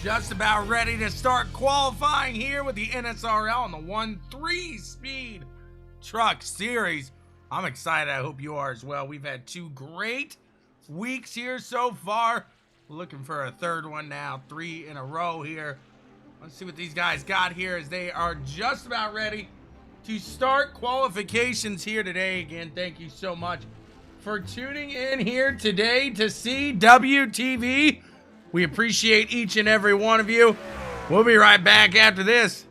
Just about ready to start qualifying here with the NSRL on the ONE3 Speed Truck Series. I'm excited. I hope you are as well. We've had 2 great weeks here so far. Looking for a third one now. 3 in a row here. Let's see what these guys got here as they are just about ready to start qualifications here today. Again, thank you so much for tuning in here today to CWTV. We appreciate each and every one of you. We'll be right back after this.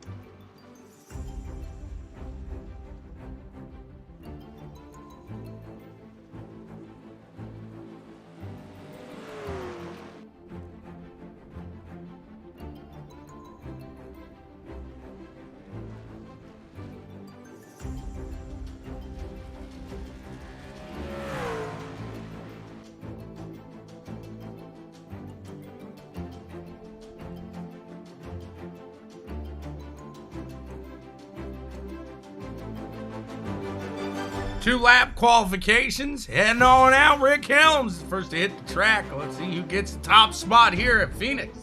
Two-lap qualifications, heading on out. Rick Helms first to hit the track. Let's see who gets the top spot here at Phoenix.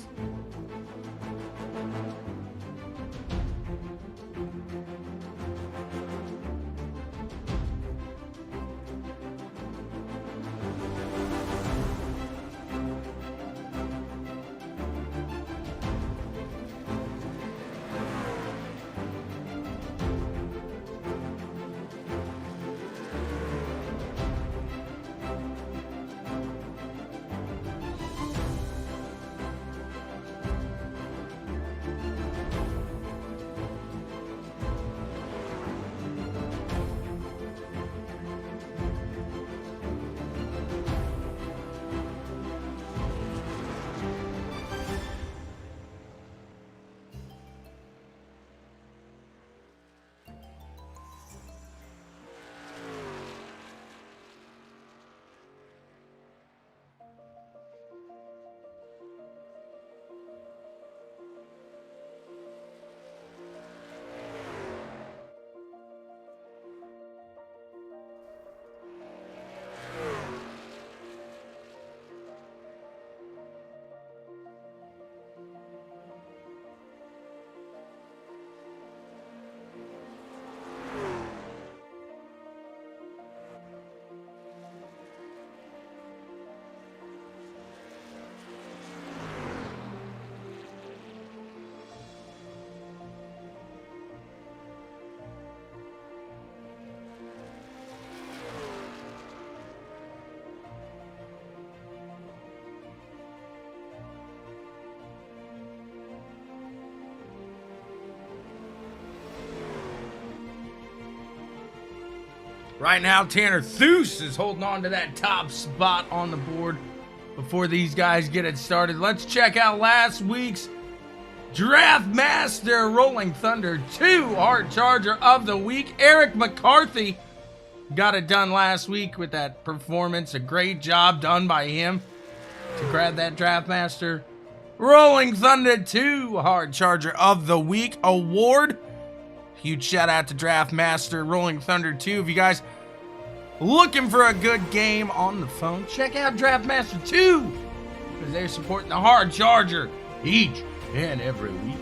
Right now, Tanner Thues is holding on to that top spot on the board before these guys get it started. Let's check out last week's Draft Master Rolling Thunder 2 Hard Charger of the Week. Eric McCarthy got it done last week with that performance. A great job done by him to grab that Draft Master Rolling Thunder 2 Hard Charger of the Week award. Huge shout out to Draft Master Rolling Thunder 2. If you guys looking for a good game on the phone, check out Draft Master 2 because they're supporting the Hard Charger each and every week.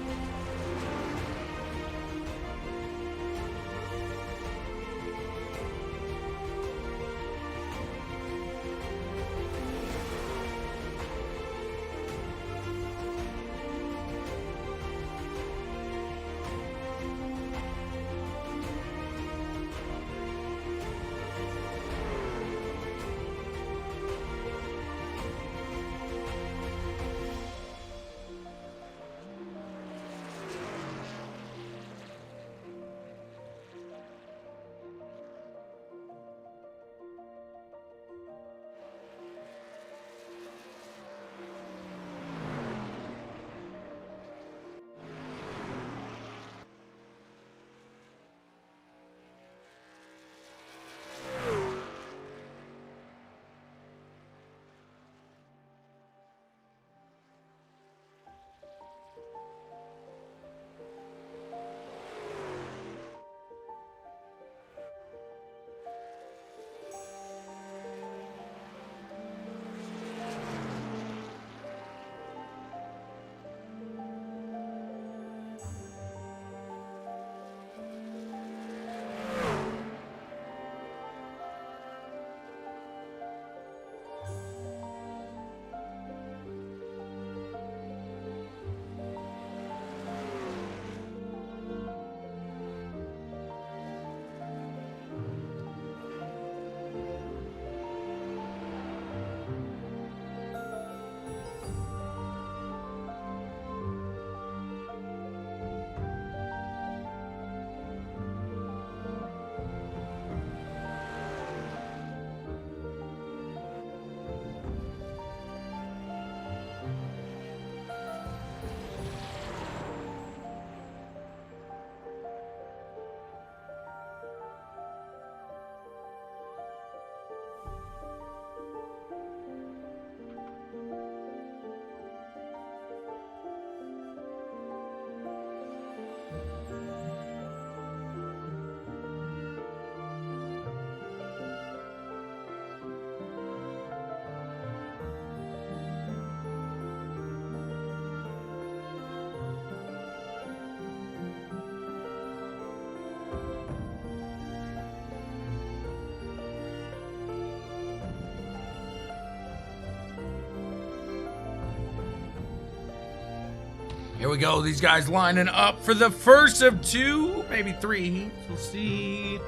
Here we go. These guys lining up for the first of 2, maybe 3 heats. We'll see.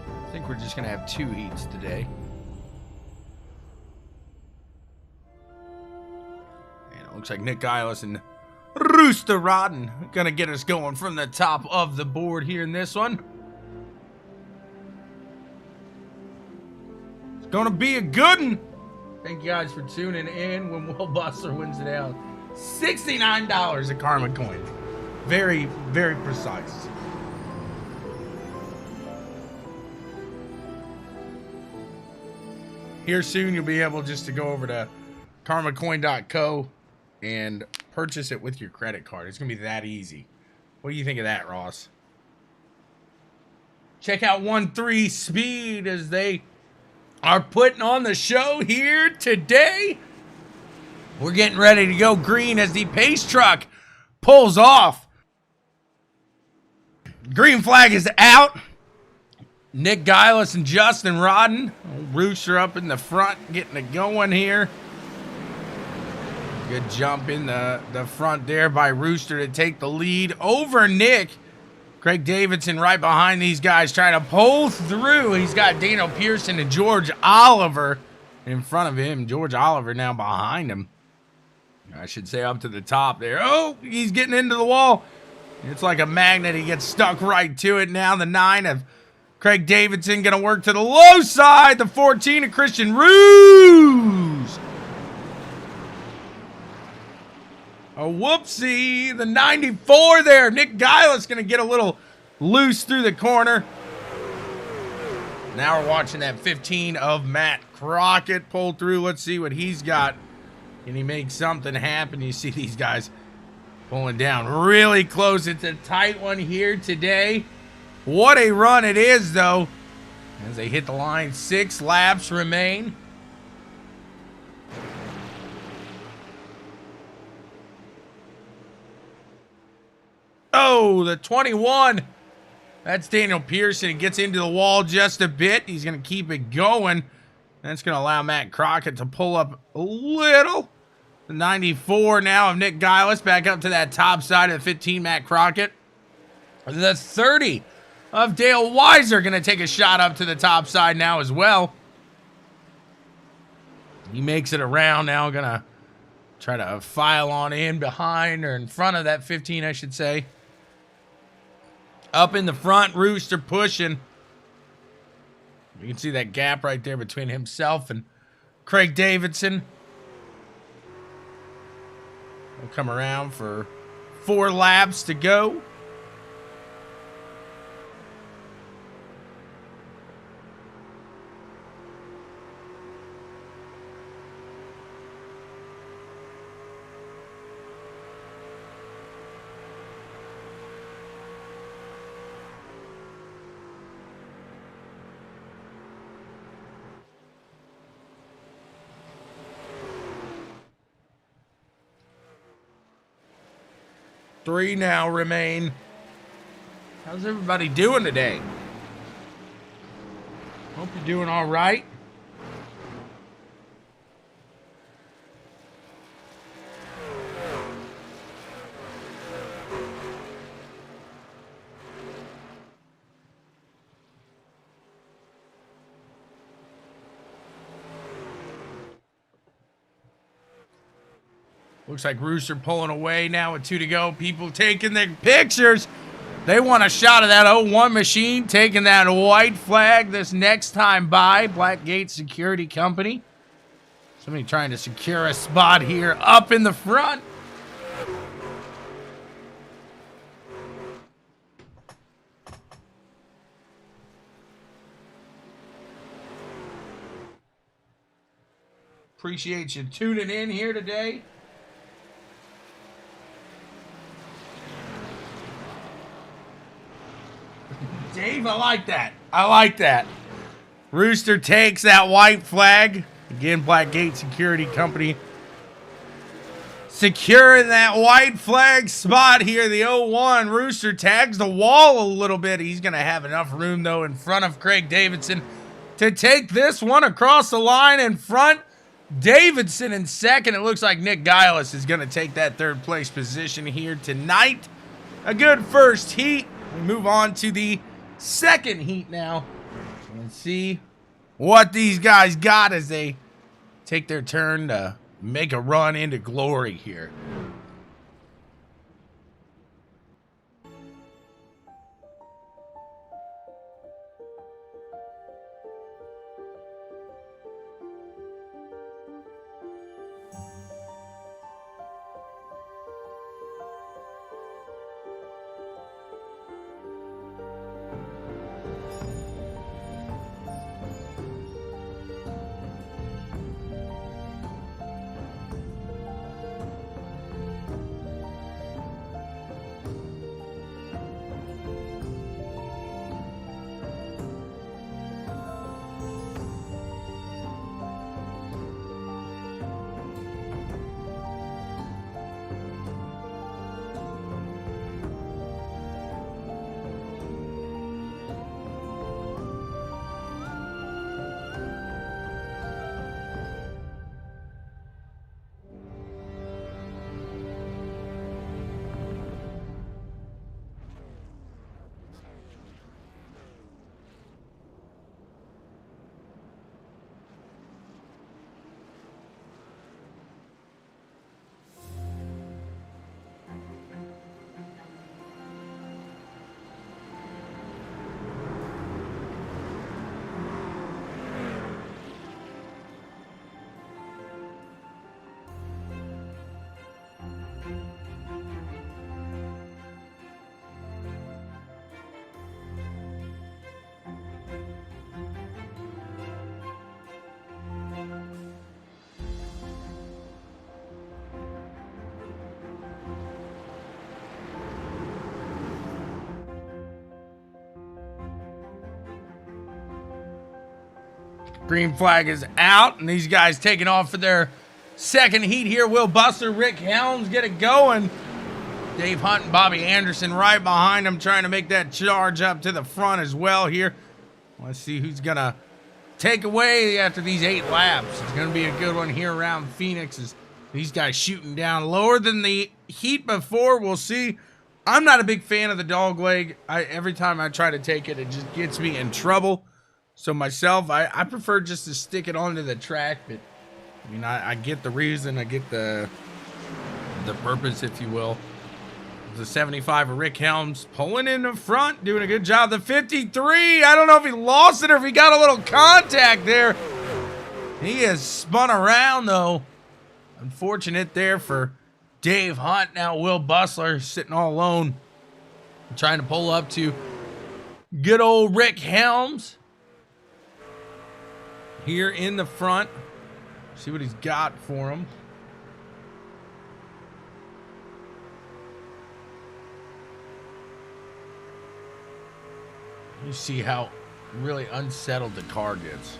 I think we're just going to have 2 heats today. And it looks like Nick Giles and Rooster Rodden going to get us going from the top of the board here in this one. It's going to be a good one. Thank you guys for tuning in when Will Buster wins it out. $69 at CarmaCoin. Very, very precise. Here soon you'll be able just to go over to CarmaCoin.co and purchase it with your credit card. It's going to be that easy. What do you think of that, Ross? Check out ONE3 Speed as they are putting on the show here today. We're getting ready to go green as the pace truck pulls off. Green flag is out. Nick Giles and Justin Rodden. Rooster up in the front getting it going here. Good jump in the front there by Rooster to take the lead over Nick. Craig Davidson right behind these guys trying to pull through. He's got Daniel Pearson and George Oliver in front of him. George Oliver now behind him. I should say up to the top there. Oh, he's getting into the wall. It's like a magnet. He gets stuck right to it. Now the 9 of Craig Davidson going to work to the low side. The 14 of Christian Ruse. A whoopsie. The 94 there. Nick Giles going to get a little loose through the corner. Now we're watching that 15 of Matt Crockett pull through. Let's see what he's got. Can he make something happen? You see these guys pulling down really close. It's a tight one here today. What a run it is, though. As they hit the line, 6 laps remain. Oh, the 21. That's Daniel Pearson. He gets into the wall just a bit. He's going to keep it going. That's going to allow Matt Crockett to pull up a little. The 94 now of Nick Giles back up to that top side of the 15, Matt Crockett. The 30 of Dale Weiser going to take a shot up to the top side now as well. He makes it around now. Going to try to file on in behind or in front of that 15, I should say. Up in the front, Rooster pushing. You can see that gap right there between himself and Craig Davidson. We'll come around for 4 laps to go. Three now remain. How's everybody doing today? Hope you're doing all right. Looks like Rooster pulling away now with 2 to go. People taking their pictures. They want a shot of that 01 machine, taking that white flag this next time by Blackgate Security Company. Somebody trying to secure a spot here up in the front. Appreciate you tuning in here today. Dave, I like that. I like that. Rooster takes that white flag. Again, Blackgate Security Company securing that white flag spot here. The 01. Rooster tags the wall a little bit. He's going to have enough room, though, in front of Craig Davidson to take this one across the line in front Davidson in second. It looks like Nick Giles is going to take that third place position here tonight. A good first heat. We move on to the second heat now. Let's see what these guys got as they take their turn to make a run into glory here. Green flag is out, and these guys taking off for their second heat here. Will Buster, Rick Helms get it going. Dave Hunt and Bobby Anderson right behind them, trying to make that charge up to the front as well here. Let's see who's going to take away after these 8 laps. It's going to be a good one here around Phoenix as these guys shooting down lower than the heat before. We'll see. I'm not a big fan of the dog leg. Every time I try to take it, it just gets me in trouble. So myself, I prefer just to stick it onto the track, but I mean, I get the reason, I get the purpose, if you will. The 75 of Rick Helms pulling in the front, doing a good job. The 53, I don't know if he lost it or if he got a little contact there. He has spun around, though. Unfortunate there for Dave Hunt. Now Will Bustler sitting all alone, trying to pull up to good old Rick Helms here in the front. See what he's got for him. You see how really unsettled the car gets.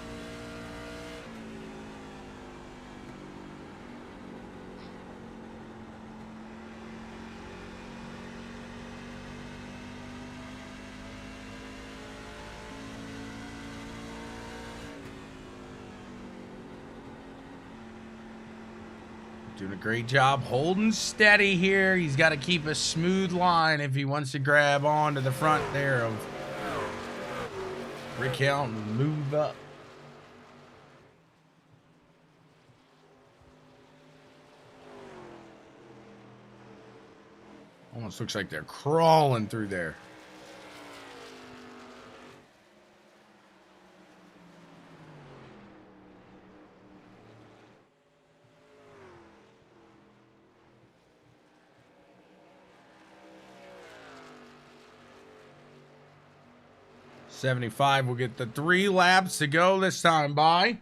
Doing a great job holding steady here. He's got to keep a smooth line if he wants to grab onto the front there of Rick Helm and move up. Almost looks like they're crawling through there. '75 will get the 3 laps to go this time by.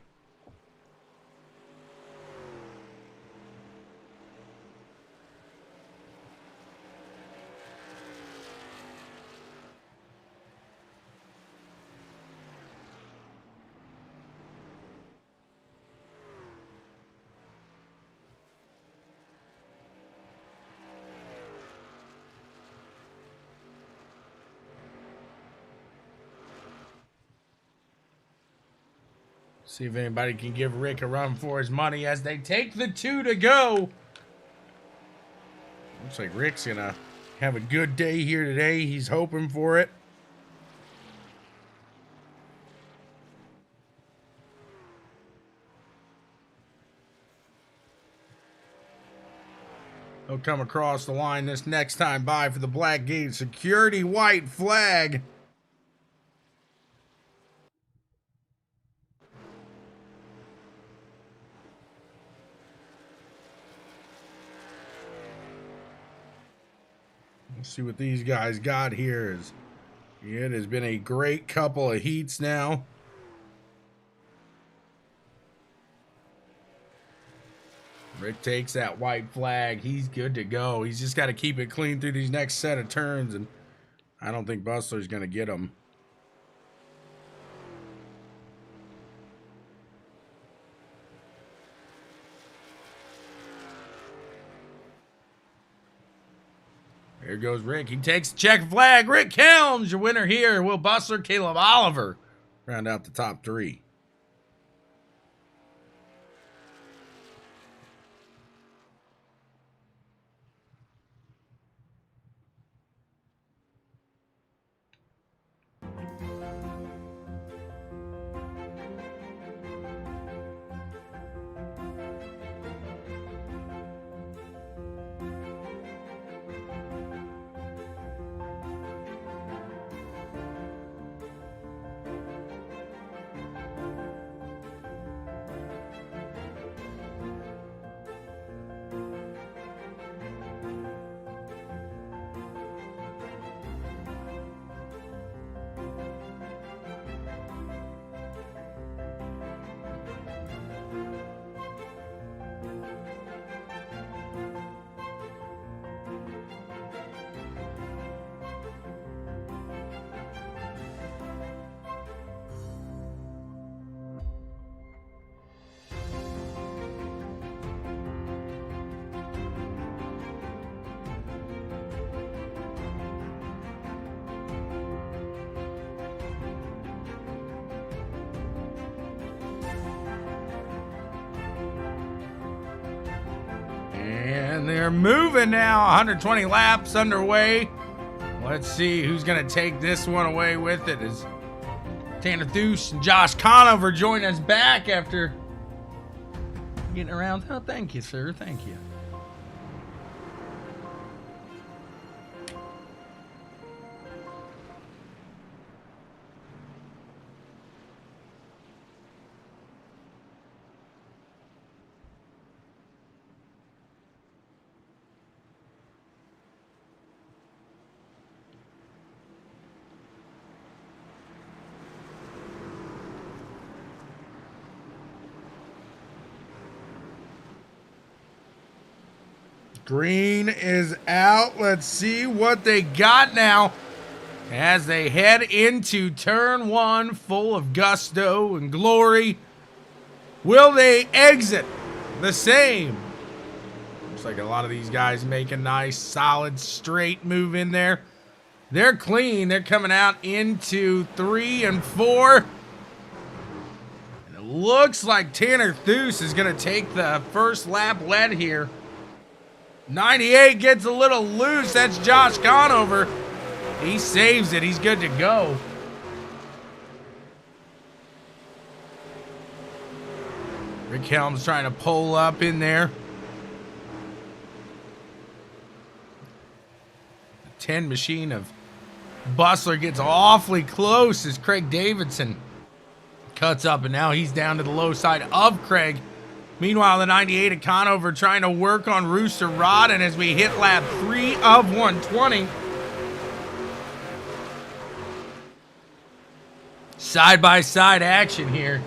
See if anybody can give Rick a run for his money as they take the 2 to go. Looks like Rick's gonna have a good day here today. He's hoping for it. He'll come across the line this next time by for the black gate security white flag. Let's see what these guys got here. It has been a great couple of heats now. Rick takes that white flag. He's good to go. He's just got to keep it clean through these next set of turns, and I don't think Bustler's going to get him. There goes Rick. He takes the check flag. Rick Helms, your winner here. Will Bustler, Caleb Oliver round out the top 3. And they're moving now. 120 laps underway. Let's see who's going to take this one away with it. As Tanner Thues and Josh Conover join us back after getting around. Oh, thank you, sir. Thank you. Green is out. Let's see what they got now as they head into turn 1 full of gusto and glory. Will they exit the same? Looks like a lot of these guys make a nice, solid, straight move in there. They're clean. They're coming out into 3 and 4. And it looks like Tanner Thues is going to take the first lap lead here. 98 gets a little loose. That's Josh Conover. He saves it. He's good to go. Rick Helms trying to pull up in there. The 10 machine of Bustler gets awfully close as Craig Davidson cuts up, and now he's down to the low side of Craig. Meanwhile, the 98 of Conover trying to work on Rooster Rod, and as we hit lap 3 of 120. Side-by-side action here.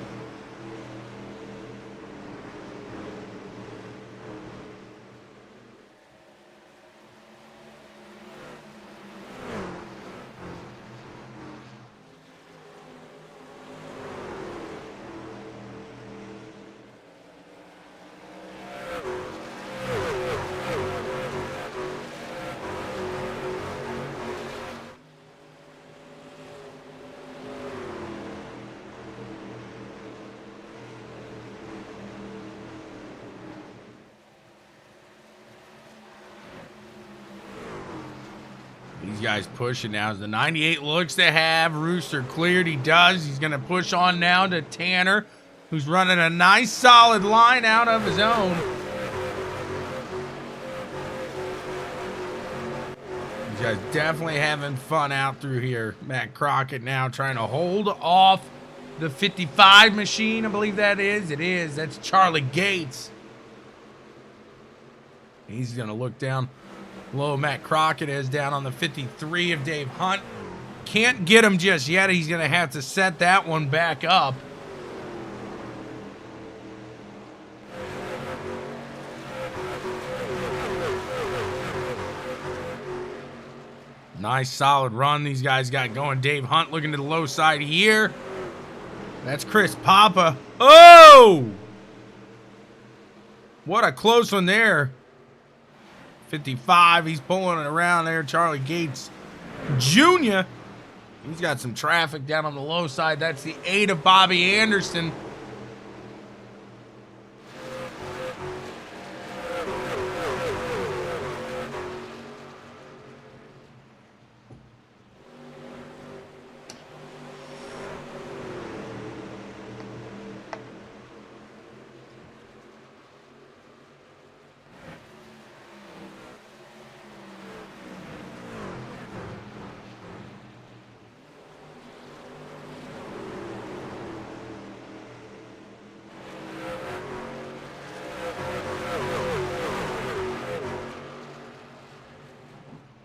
guys pushing now. As the 98 looks to have Rooster cleared. He does. He's going to push on now to Tanner, who's running a nice solid line out of his own. These guys definitely having fun out through here. Matt Crockett now trying to hold off the 55 machine, I believe that is. It is. That's Charlie Gates. He's going to look down low. Matt Crockett is down on the 53 of Dave Hunt. Can't get him just yet. He's going to have to set that one back up. Nice solid run these guys got going. Dave Hunt looking to the low side here. That's Chris Papa. Oh! What a close one there. 55, he's pulling it around there. Charlie Gates Jr. He's got some traffic down on the low side. That's the 8 of Bobby Anderson.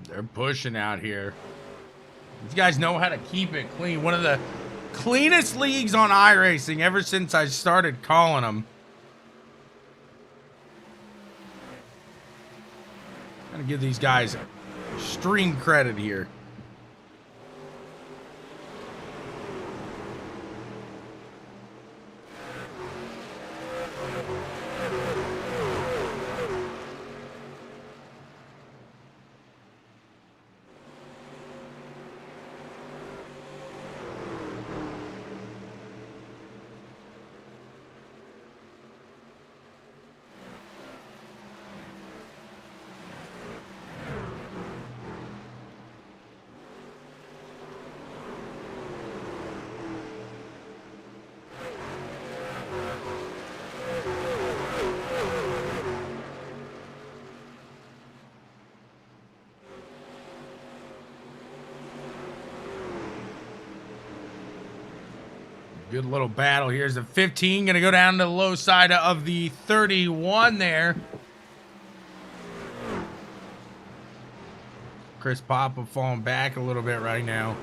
They're pushing out here. These guys know how to keep it clean. One of the cleanest leagues on iRacing ever since I started calling them. Gotta give these guys extreme credit here. Good little battle. Here's the 15. Going to go down to the low side of the 31 there. Chris Papa falling back a little bit right now.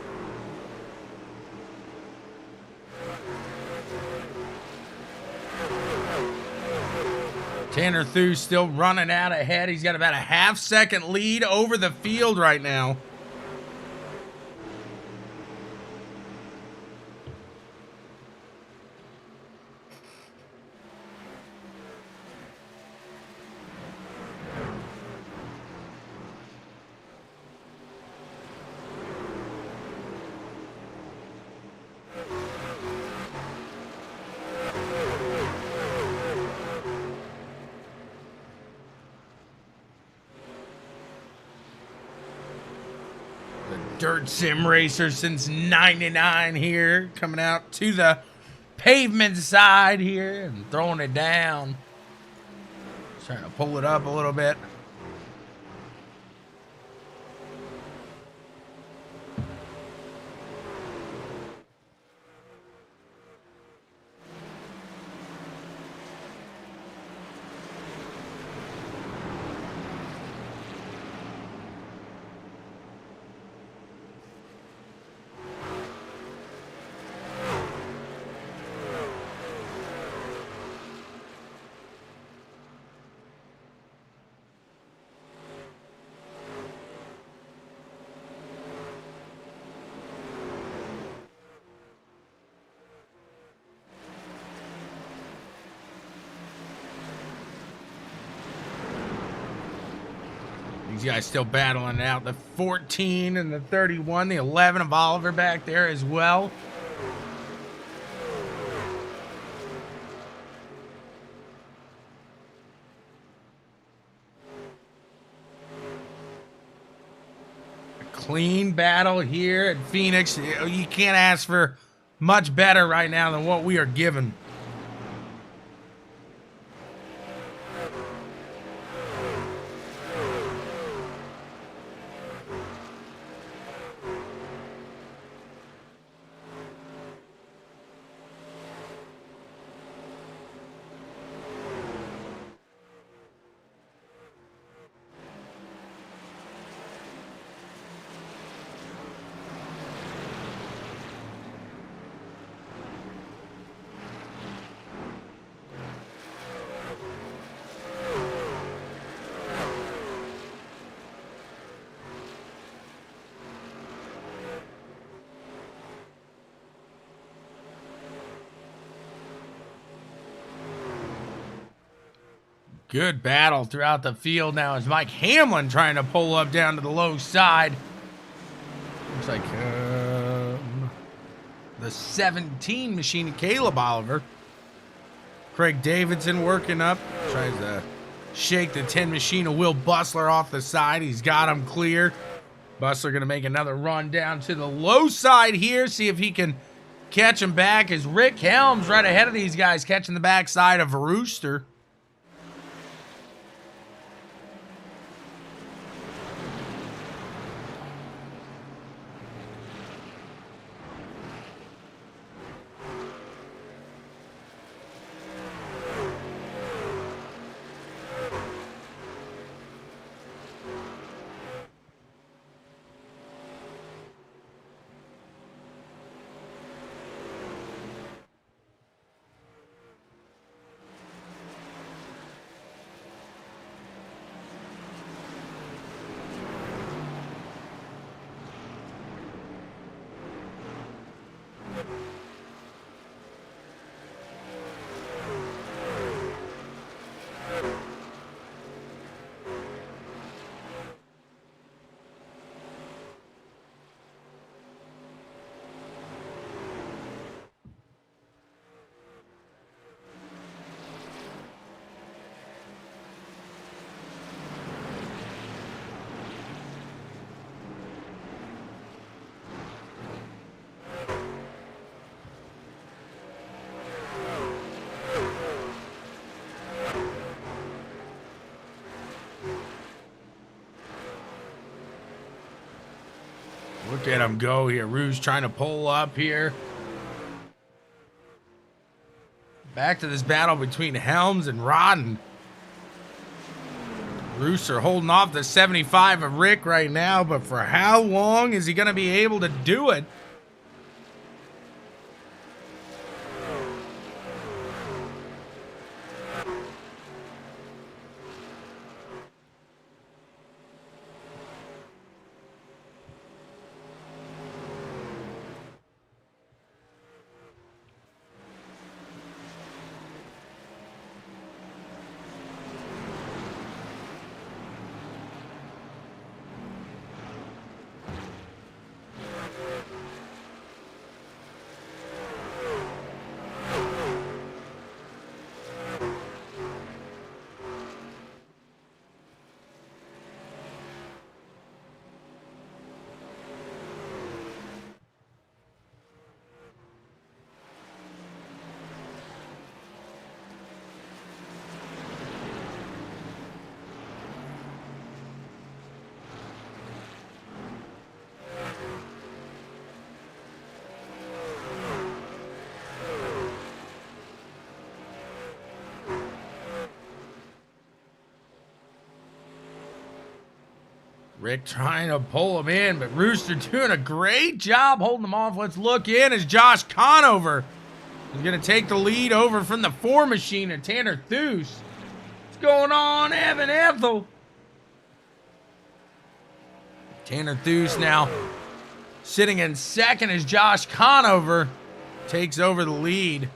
Tanner Thu still running out ahead. He's got about a half-second lead over the field right now. Dirt sim racer since '99 here, coming out to the pavement side here and throwing it down. Trying to pull it up a little bit. These guys still battling it out. The 14 and the 31, the 11 of Oliver back there as well. clean battle here at Phoenix. You can't ask for much better right now than what we are given. Good battle throughout the field now as Mike Hamlin trying to pull up down to the low side. Looks like the 17 machine, Caleb Oliver. Craig Davidson working up. Tries to shake the 10 machine of Will Bustler off the side. He's got him clear. Bustler going to make another run down to the low side here. See if he can catch him back as Rick Helms right ahead of these guys catching the backside of Rooster. Look at him go here. Rouge trying to pull up here. Back to this battle between Helms and Rodden. Rooster holding off the 75 of Rick right now, but for how long is he going to be able to do it? Rick trying to pull him in, but Rooster doing a great job holding him off. Let's look in as Josh Conover is going to take the lead over from the 4 machine of Tanner Theus. What's going on, Evan Ethel? Tanner Theus now sitting in second as Josh Conover takes over the lead.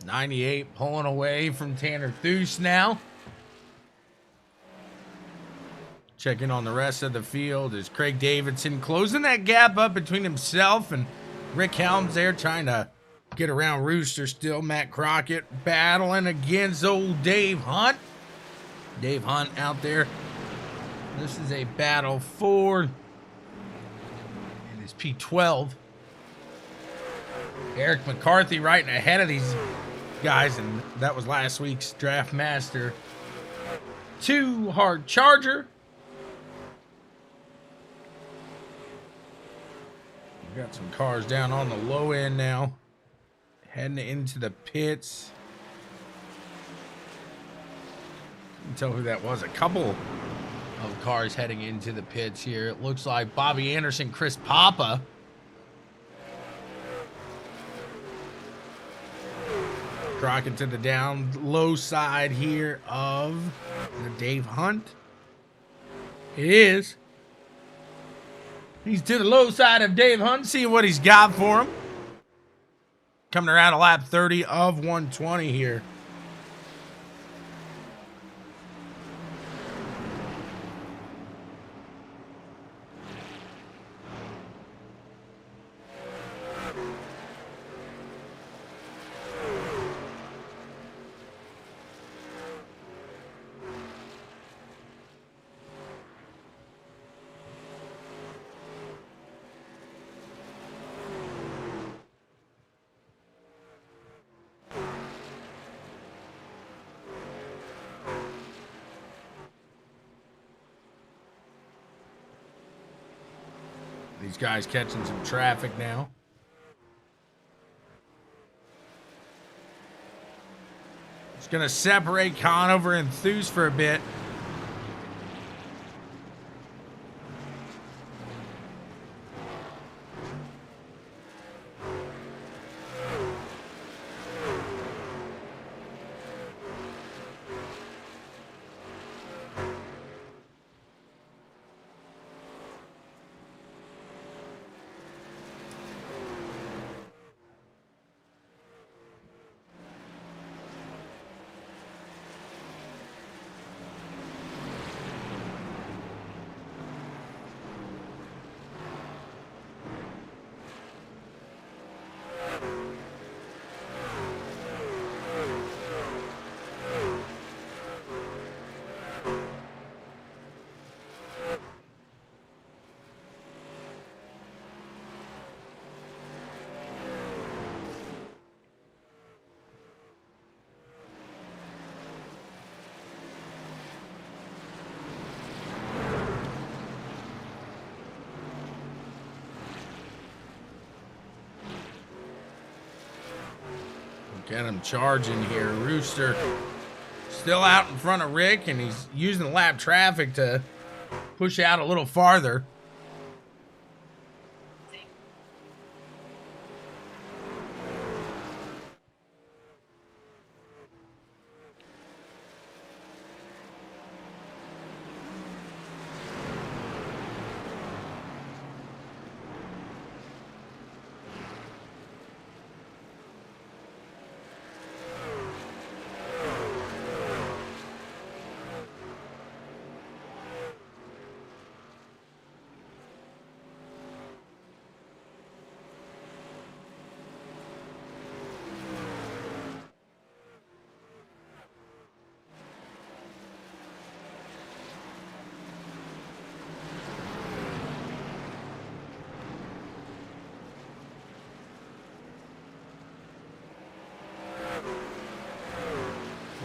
98 pulling away from Tanner Thues now. Checking on the rest of the field is Craig Davidson closing that gap up between himself and Rick Helms there, trying to get around Rooster still. Matt Crockett battling against old Dave Hunt. Dave Hunt out there. This is a battle for his P12. Eric McCarthy right ahead of these guys, and that was last week's Draft Master 2 hard charger. We got some cars down on the low end now, heading into the pits. You can tell who that was. A couple of cars heading into the pits here. It looks like Bobby Anderson, Chris Papa. Crockett to the down low side here of the Dave Hunt. It is. He's to the low side of Dave Hunt, seeing what he's got for him. Coming around a lap 30 of 120 here. These guys catching some traffic now. It's going to separate Conover and Thues for a bit. Got him charging here. Rooster still out in front of Rick, and he's using the lap traffic to push out a little farther.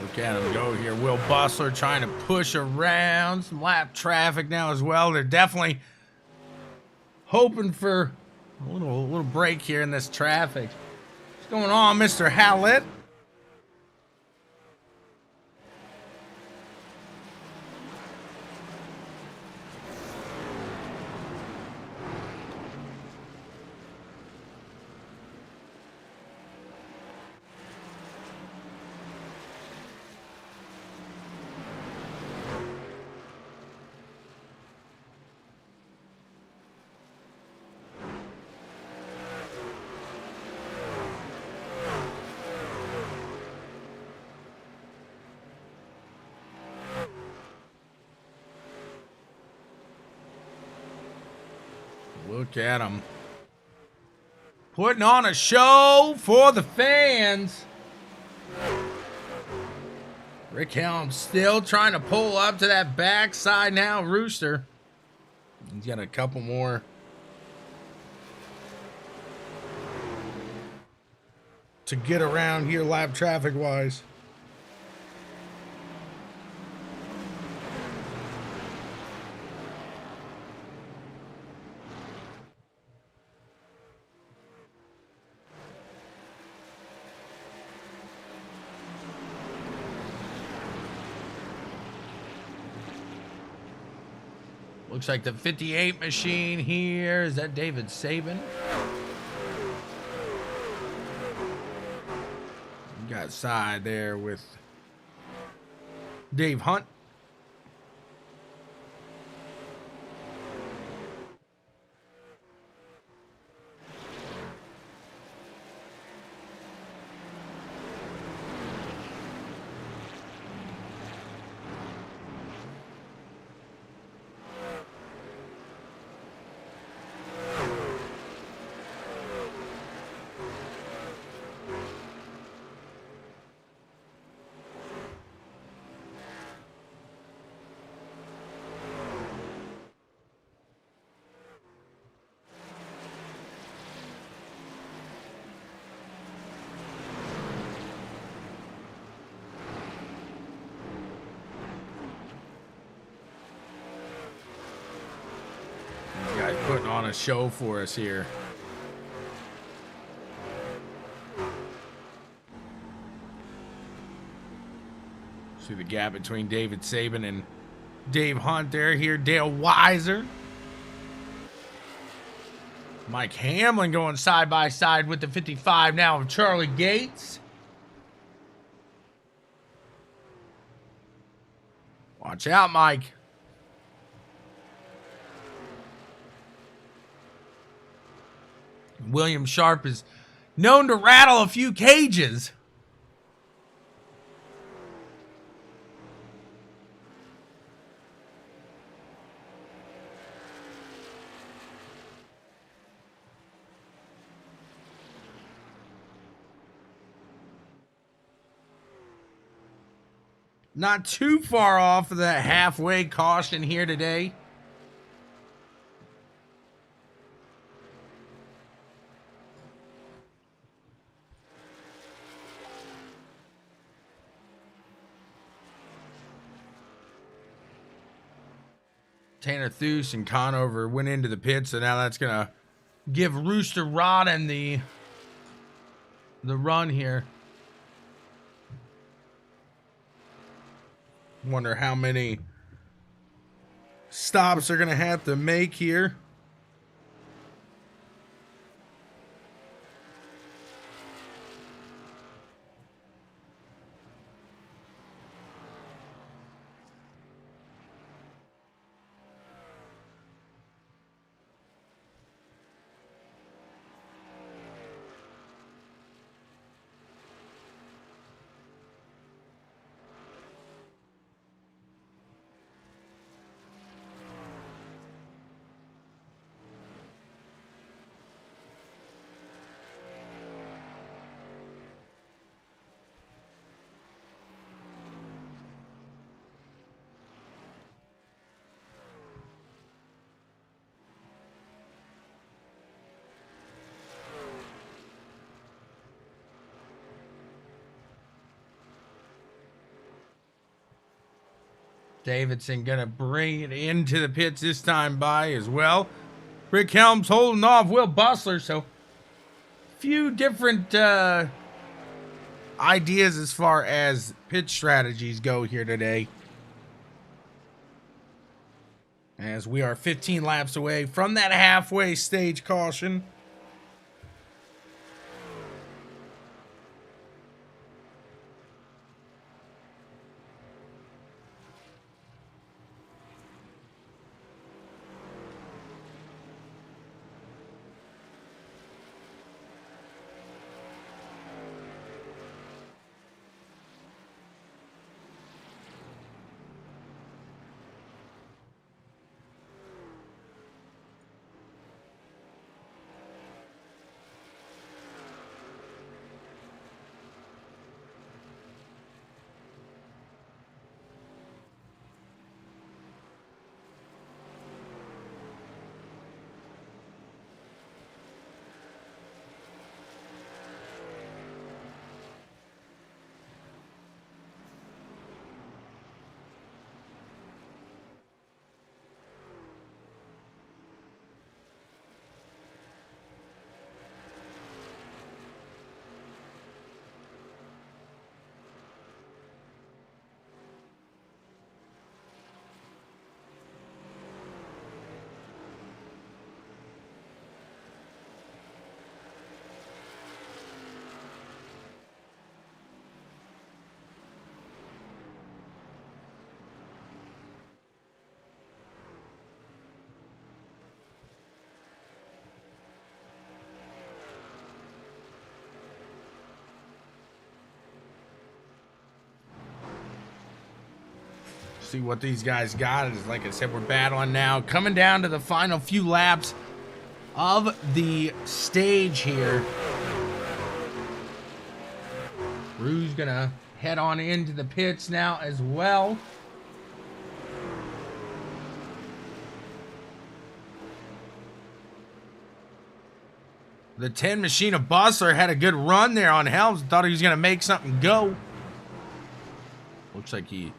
Look at him go here. Will Bustler trying to push around some lap traffic now as well. They're definitely hoping for a little break here in this traffic. What's going on, Mr. Hallett? Look at him. Putting on a show for the fans. Rick Helms still trying to pull up to that backside now, Rooster. He's got a couple more to get around here lap traffic wise. Looks like the 58 machine here. Is that David Saban? You got side there with Dave Hunt. Putting on a show for us here. See the gap between David Saban and Dave Hunt there. Here, Dale Weiser. Mike Hamlin going side by side with the 55 now of Charlie Gates. Watch out, Mike. William Sharp is known to rattle a few cages. Not too far off of that halfway caution here today. Tanner Thues and Conover went into the pit, so now that's going to give Rooster Rodden the run here. Wonder how many stops they're going to have to make here. Davidson gonna bring it into the pits this time by as well. Rick Helms holding off Will Bustler, so few different ideas as far as pit strategies go here today. As we are 15 laps away from that halfway stage caution. See what these guys got. Like I said, we're battling now. Coming down to the final few laps of the stage here. Rue's gonna head on into the pits now as well. The 10 machine of Bustler had a good run there on Helms. Thought he was gonna make something go. Looks like he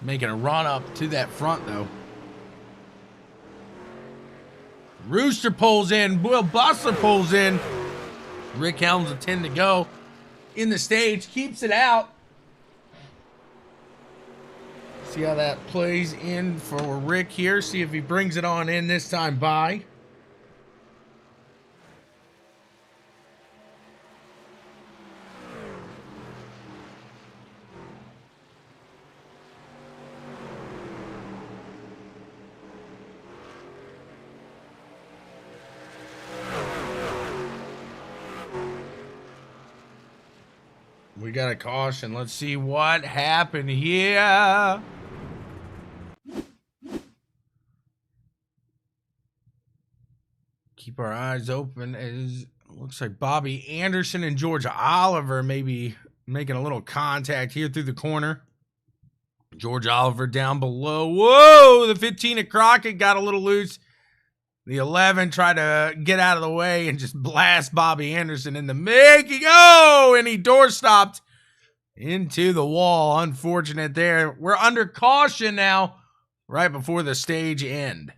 making a run up to that front though. Rooster pulls in. Will Bustler pulls in. Rick Helms with 10 to go in the stage. Keeps it out. See how that plays in for Rick here. See if he brings it on in this time by. We got a caution. Let's see what happened here. Keep our eyes open. It looks like Bobby Anderson and George Oliver maybe making a little contact here through the corner. George Oliver down below. Whoa, the 15 of Crockett got a little loose. The 11 tried to get out of the way and just blast Bobby Anderson in the making. Oh, and he door stopped into the wall. Unfortunate there. We're under caution now, right before the stage end.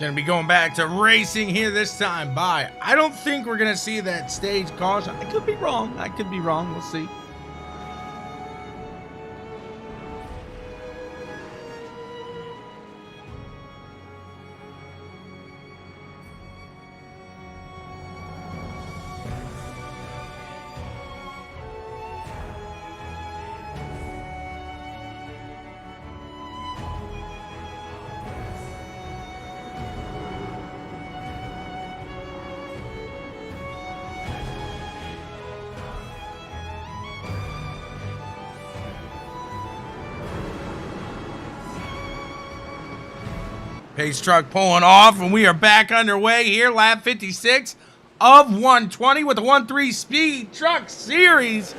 Gonna be going back to racing here this time by. I don't think we're gonna see that stage caution. I could be wrong. I could be wrong. We'll see. Pace truck pulling off, and we are back underway here. Lap 56 of 120 with the 1-3 Speed Truck Series.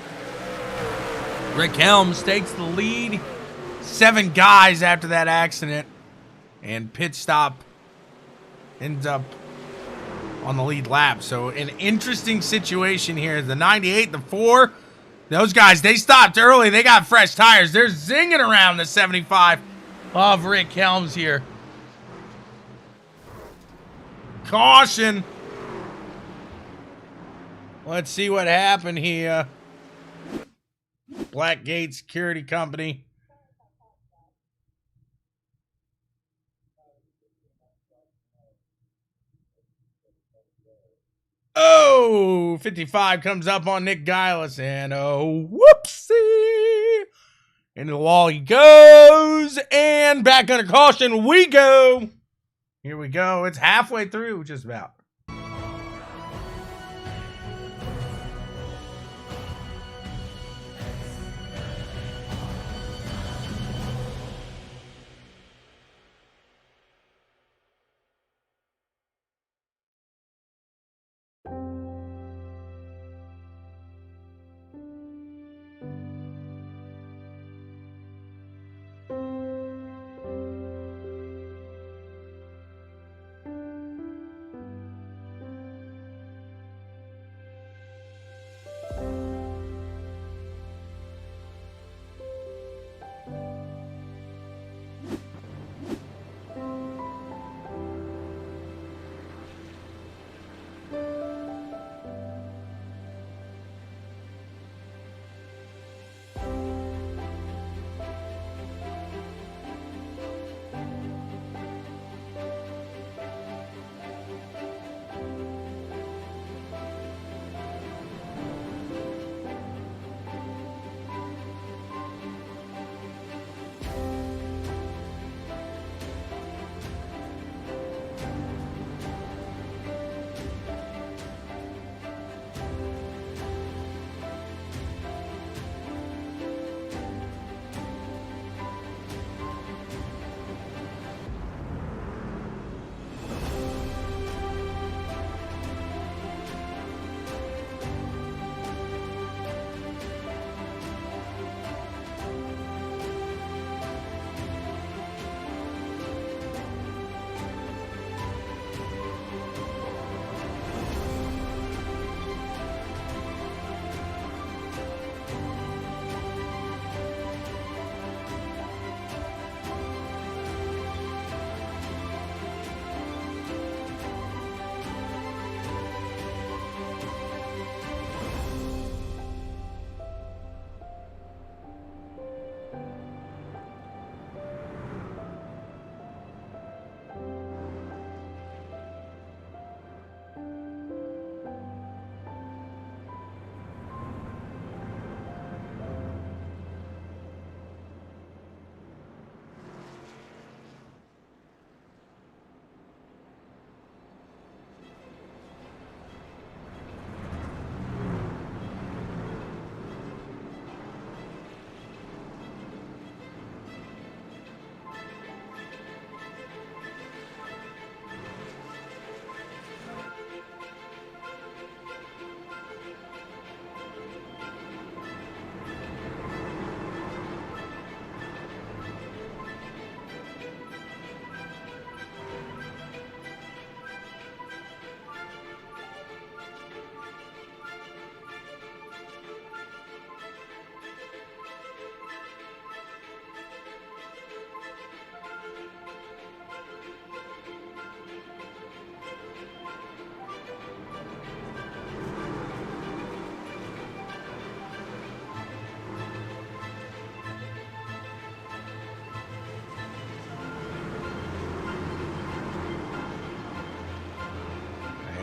Rick Helms takes the lead. 7 guys after that accident. And pit stop ends up on the lead lap. So an interesting situation here. The 98, the 4, those guys, they stopped early. They got fresh tires. They're zinging around the 75 of Rick Helms here. Caution. Let's see what happened here. Blackgate Security Company. Oh, 55 comes up on Nick Gillis, and oh, whoopsie. Into the wall he goes, and back under caution we go. Here we go. It's halfway through, just about.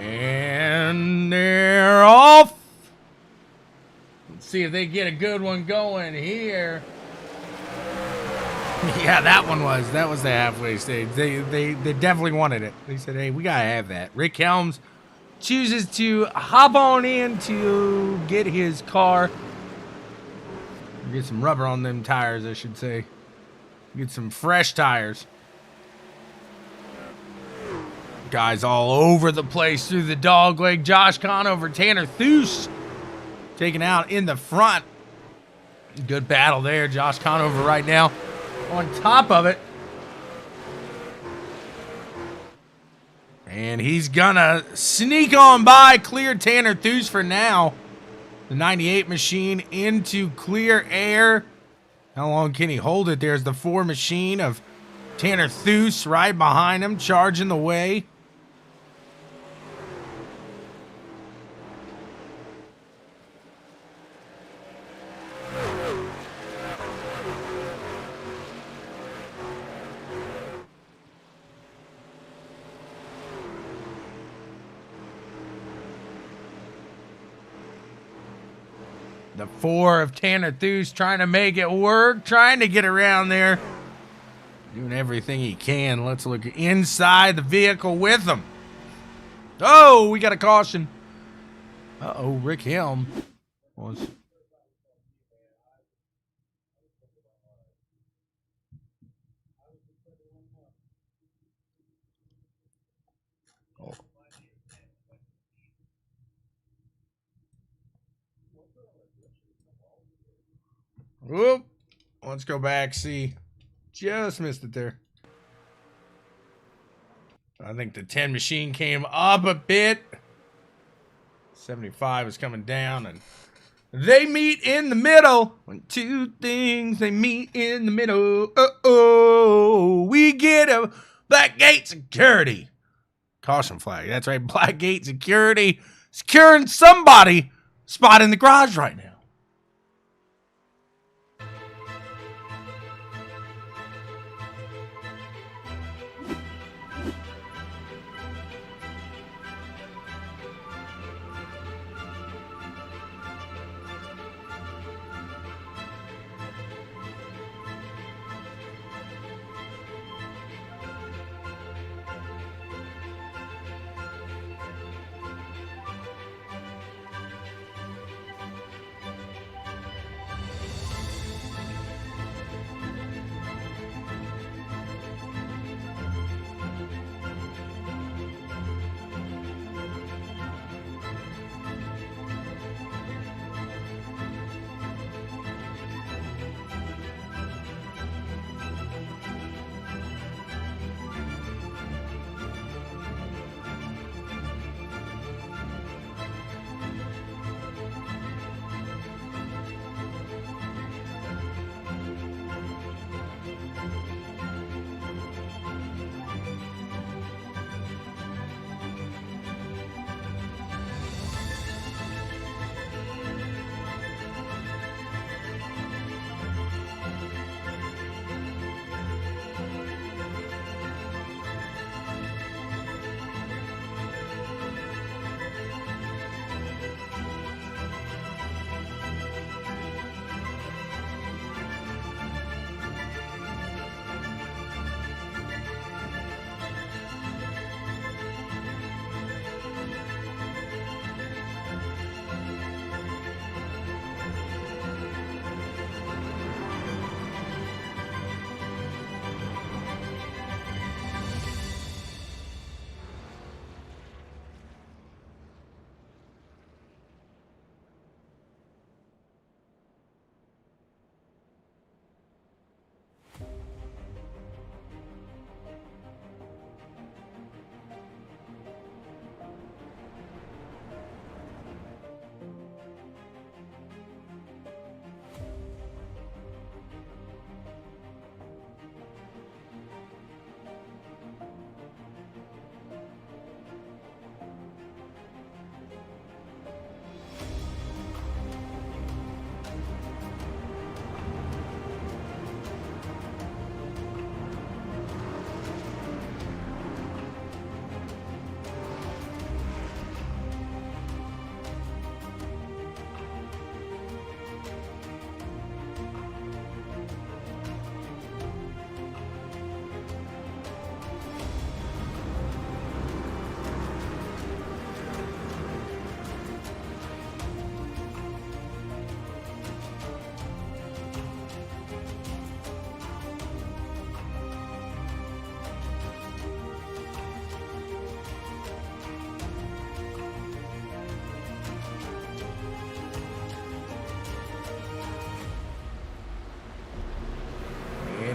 And they're off. Let's see if they get a good one going here. Yeah, that was the halfway stage. They definitely wanted it. They said, hey, we gotta have that. Rick Helms chooses to hop on in to get his car. Get some rubber on them tires, I should say. Get some fresh tires. Guys all over the place through the dog leg. Josh Conover, Tanner Thues taken out in the front. Good battle there. Josh Conover right now on top of it. And he's gonna sneak on by, clear Tanner Thues for now. The 98 machine into clear air. How long can he hold it? There's the 4 machine of Tanner Thues right behind him, charging the way. The 4 of Tanner Thues trying to make it work, trying to get around there. Doing everything he can. Let's look inside the vehicle with him. Oh, we got a caution. Uh-oh, Rick Helm was... Oh. Whoop. Let's go back, see. Just missed it there. I think the 10 machine came up a bit. 75 is coming down, and they meet in the middle. When 2 things, they meet in the middle. Uh-oh. We get a Blackgate security. Caution flag. That's right, Blackgate security. Securing somebody spot in the garage right now.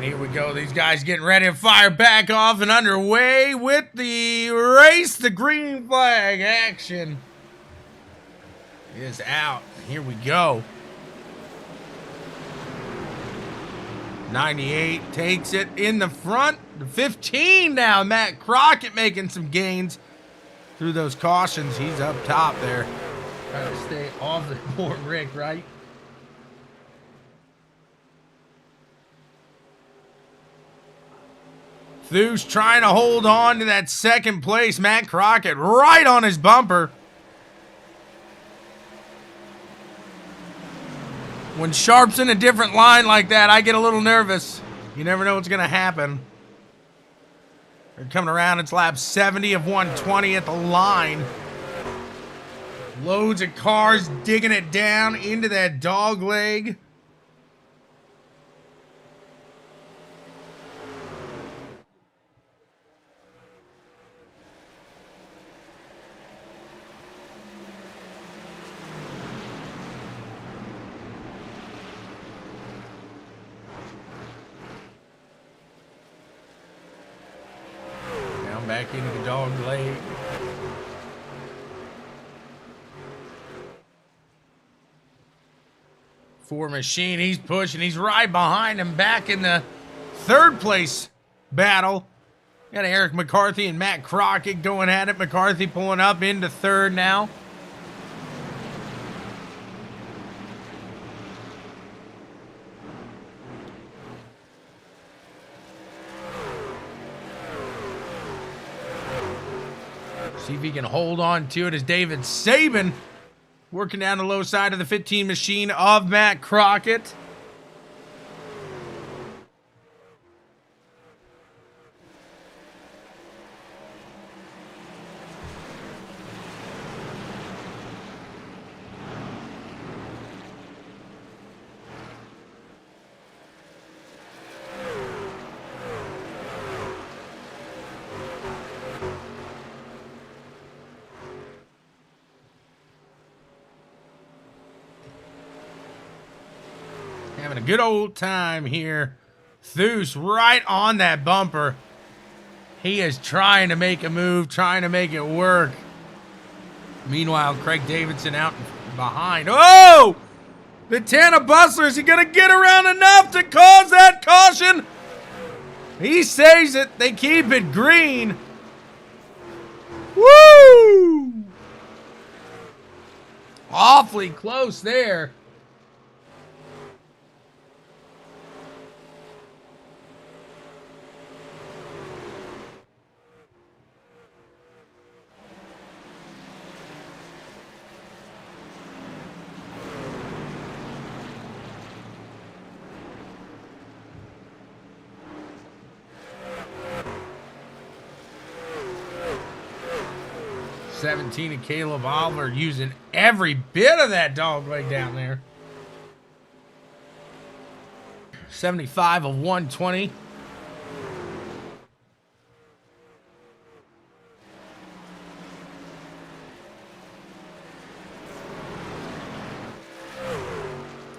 And here we go. These guys getting ready to fire back off and underway with the race. The green flag action is out. Here we go. 98 takes it in the front. The 15 now. Matt Crockett making some gains through those cautions. He's up top there. Trying to stay off the board, Rick, right? Thu's trying to hold on to that second place. Matt Crockett right on his bumper. When Sharp's in a different line like that, I get a little nervous. You never know what's going to happen. They're coming around. It's lap 70 of 120 at the line. Loads of cars digging it down into that dog leg. Back into the dog leg. For Machine, he's pushing. He's right behind him, back in the third place battle. Got Eric McCarthy and Matt Crockett going at it. McCarthy pulling up into third now. See if he can hold on to it as David Saban working down the low side of the 15 machine of Matt Crockett. Having a good old time here. Thu's right on that bumper. He is trying to make a move, trying to make it work. Meanwhile, Craig Davidson out behind. Oh! The Tana Bustler, is he going to get around enough to cause that caution? He saves it. They keep it green. Woo! Awfully close there. '17 and Caleb Oliver using every bit of that dog leg down there. 75 of 120.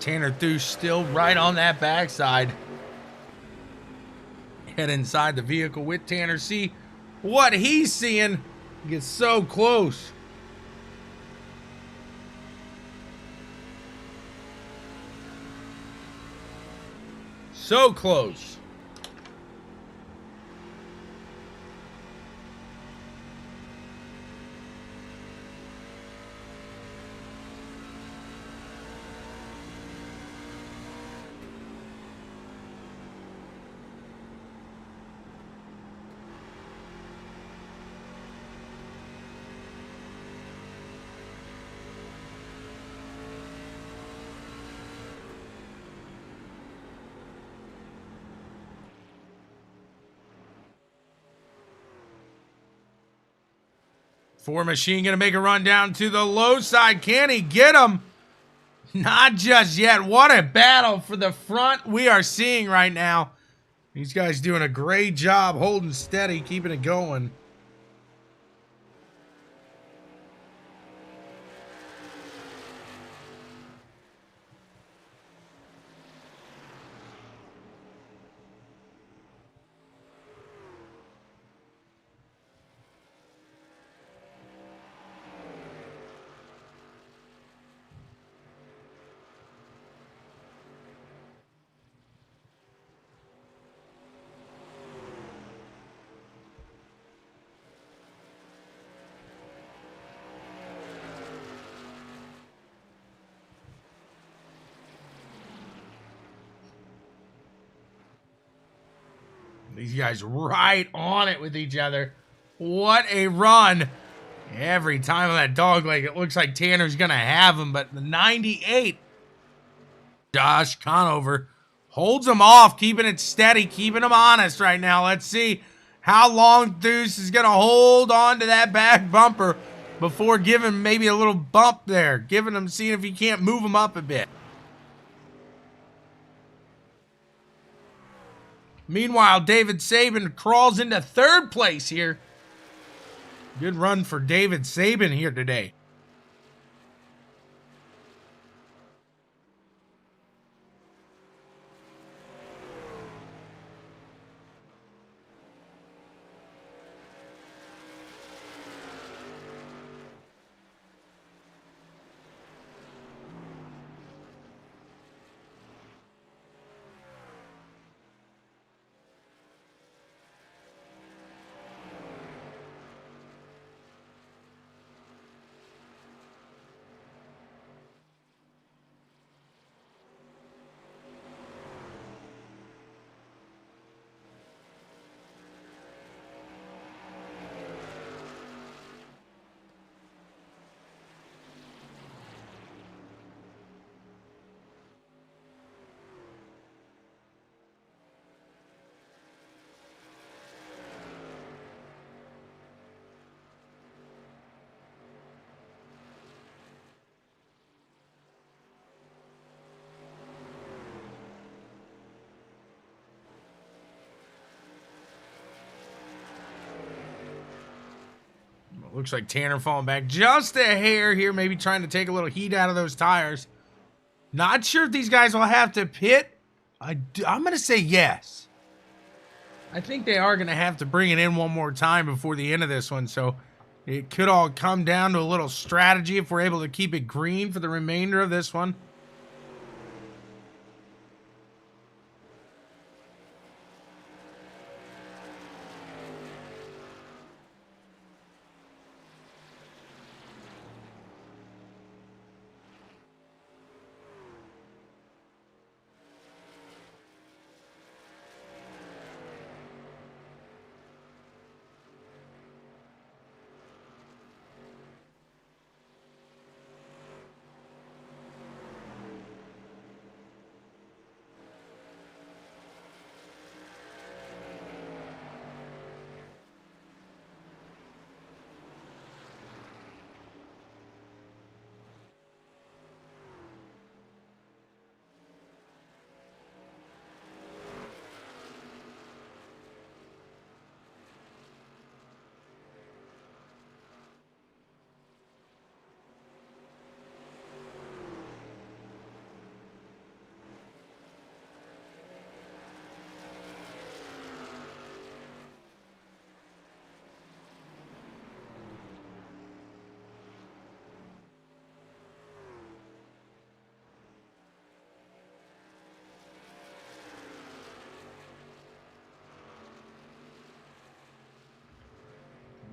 Tanner Thu still right on that backside. Head inside the vehicle with Tanner. See what he's seeing. Gets so close. So close. Four Machine going to make a run down to the low side. Can he get him? Not just yet. What a battle for the front we are seeing right now. These guys doing a great job holding steady, keeping it going. These guys right on it with each other. What a run. Every time on that dog leg, it looks like Tanner's going to have him, but the 98, Josh Conover holds him off, keeping it steady, keeping him honest right now. Let's see how long Deuce is going to hold on to that back bumper before giving maybe a little bump there, giving him, seeing if he can't move him up a bit. Meanwhile, David Sabin crawls into third place here. Good run for David Sabin here today. Looks like Tanner falling back just a hair here, maybe trying to take a little heat out of those tires. Not sure if these guys will have to pit. I'm going to say yes. I think they are going to have to bring it in one more time before the end of this one, so it could all come down to a little strategy if we're able to keep it green for the remainder of this one.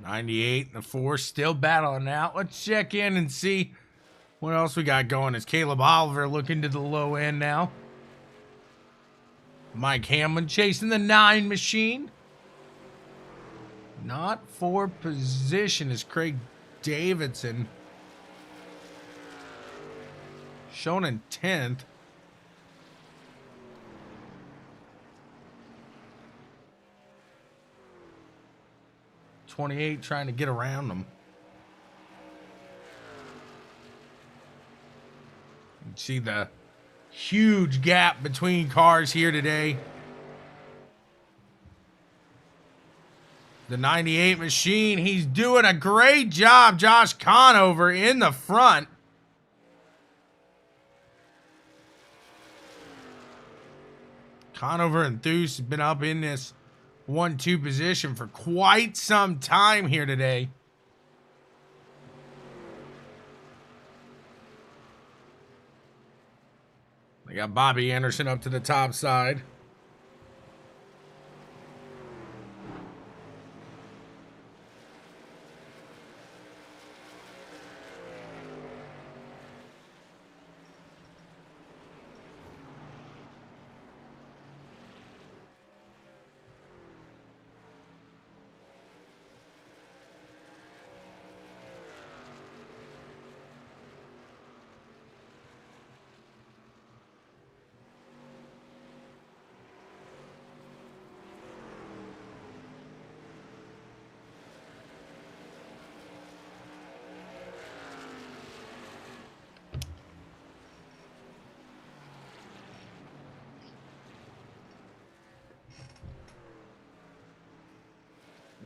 '98 and the 4 still battling out. Let's check in and see what else we got going. Is Caleb Oliver looking to the low end now? Mike Hamlin chasing the 9 machine. Not for position is Craig Davidson. Shown in 10th. 28 trying to get around them. You see the huge gap between cars here today. The 98 machine, he's doing a great job. Josh Conover in the front. Conover and Thuce have been up in this 1-2 position for quite some time here today. They got Bobby Anderson up to the top side.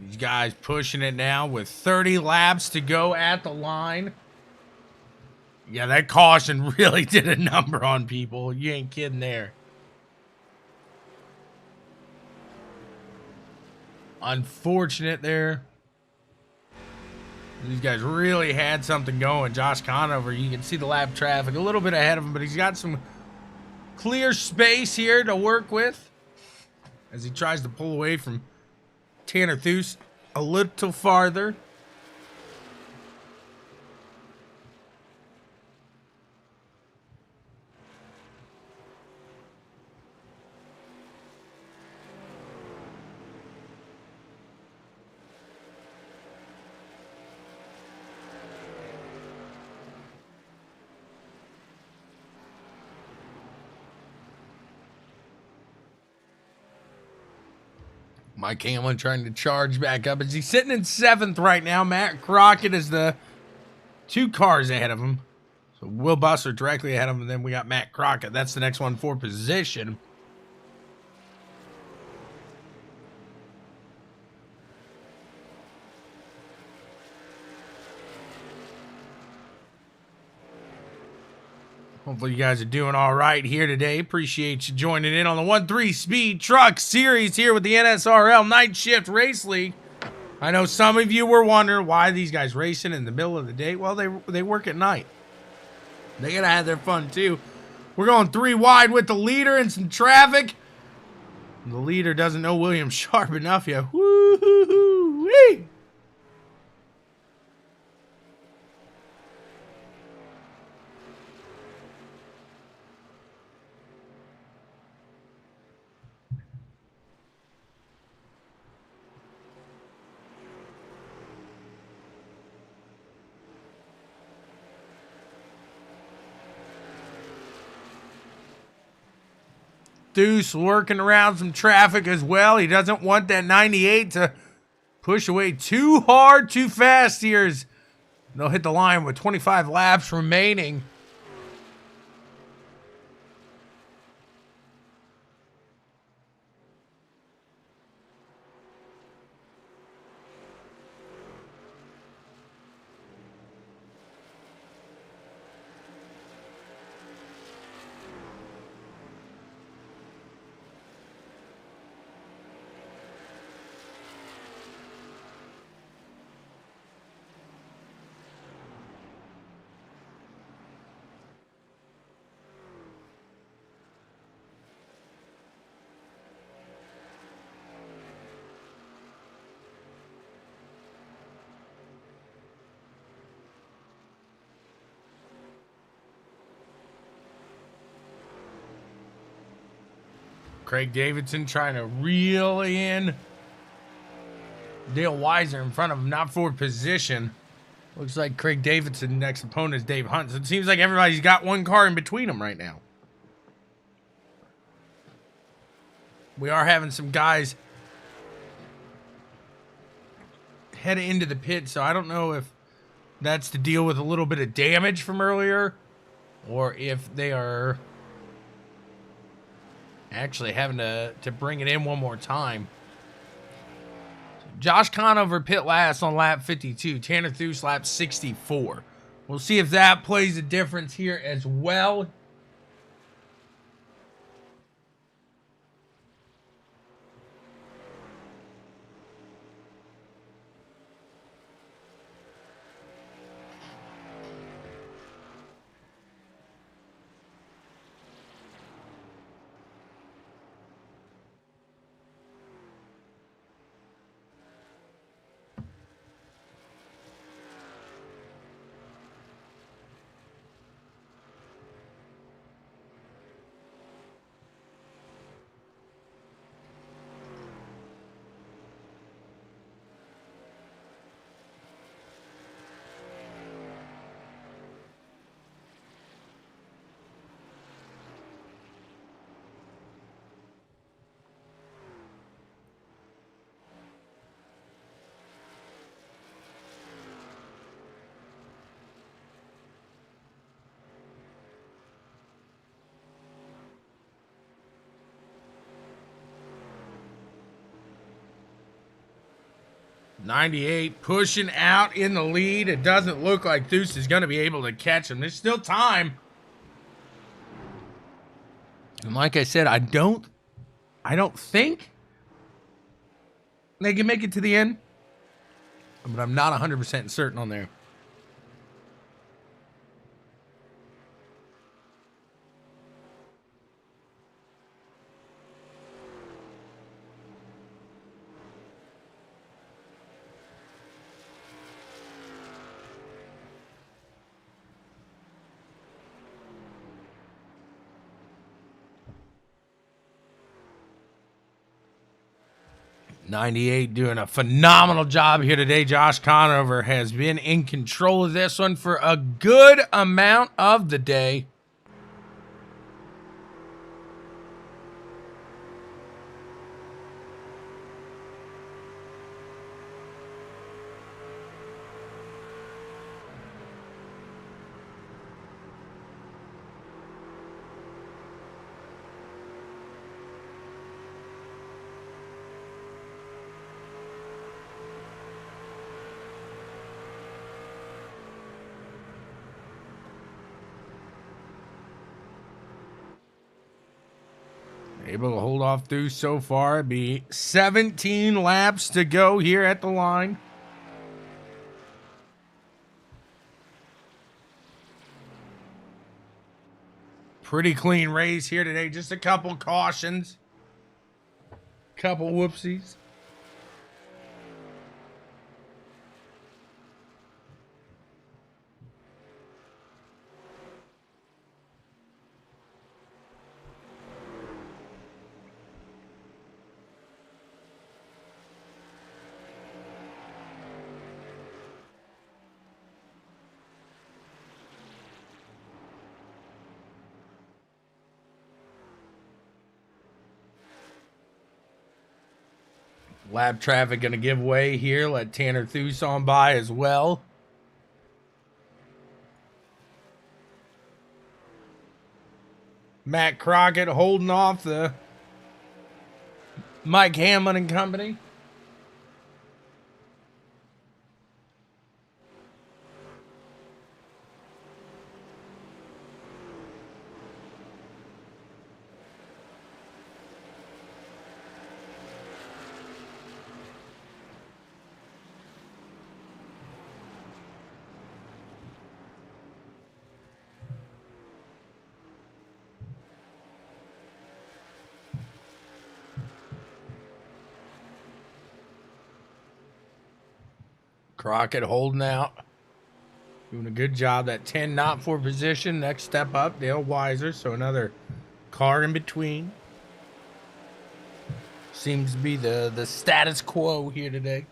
These guys pushing it now with 30 laps to go at the line. Yeah, that caution really did a number on people. You ain't kidding there. Unfortunate there. These guys really had something going. Josh Conover, you can see the lap traffic a little bit ahead of him, but he's got some clear space here to work with as he tries to pull away from Tanner Thues a little farther. Mike Hamlin trying to charge back up. Is he sitting in 7th right now? Matt Crockett is the 2 cars ahead of him. So Will Buster directly ahead of him. And then we got Matt Crockett. That's the next one for position. Hopefully you guys are doing all right here today. Appreciate you joining in on the 1-3 Speed Truck Series here with the NSRL Night Shift Race League. I know some of you were wondering why these guys racing in the middle of the day. Well, they work at night. They gotta have their fun too. We're going 3 wide with the leader and some traffic. The leader doesn't know William Sharp enough yet. Woo-hoo-hoo-wee! Deuce working around some traffic as well. He doesn't want that 98 to push away too hard, too fast here. They'll hit the line with 25 laps remaining. Craig Davidson trying to reel in Dale Weiser in front of him, not for position. Looks like Craig Davidson next opponent is Dave Hunt. So it seems like everybody's got one car in between them right now. We are having some guys head into the pit, so I don't know if that's to deal with a little bit of damage from earlier or if they are actually having to bring it in one more time. Josh Conover pit last on lap 52. Tanner Thues lap 64. We'll see if that plays a difference here as well. 98 pushing out in the lead. It doesn't look like Deuce is going to be able to catch him. There's still time. And like I said, I don't think they can make it to the end. But I'm not 100% certain on there. .98 doing a phenomenal job here today. Josh Conover has been in control of this one for a good amount of the day. Able to hold off through so far. It'd be 17 laps to go here at the line. Pretty clean race here today. Just a couple cautions. Couple whoopsies. Lab traffic going to give way here. Let Tanner Thues on by as well. Matt Crockett holding off the Mike Hamlin and company. Crockett holding out. Doing a good job. That 10 not for position. Next step up, Dale Weiser. So another car in between. Seems to be the status quo here today.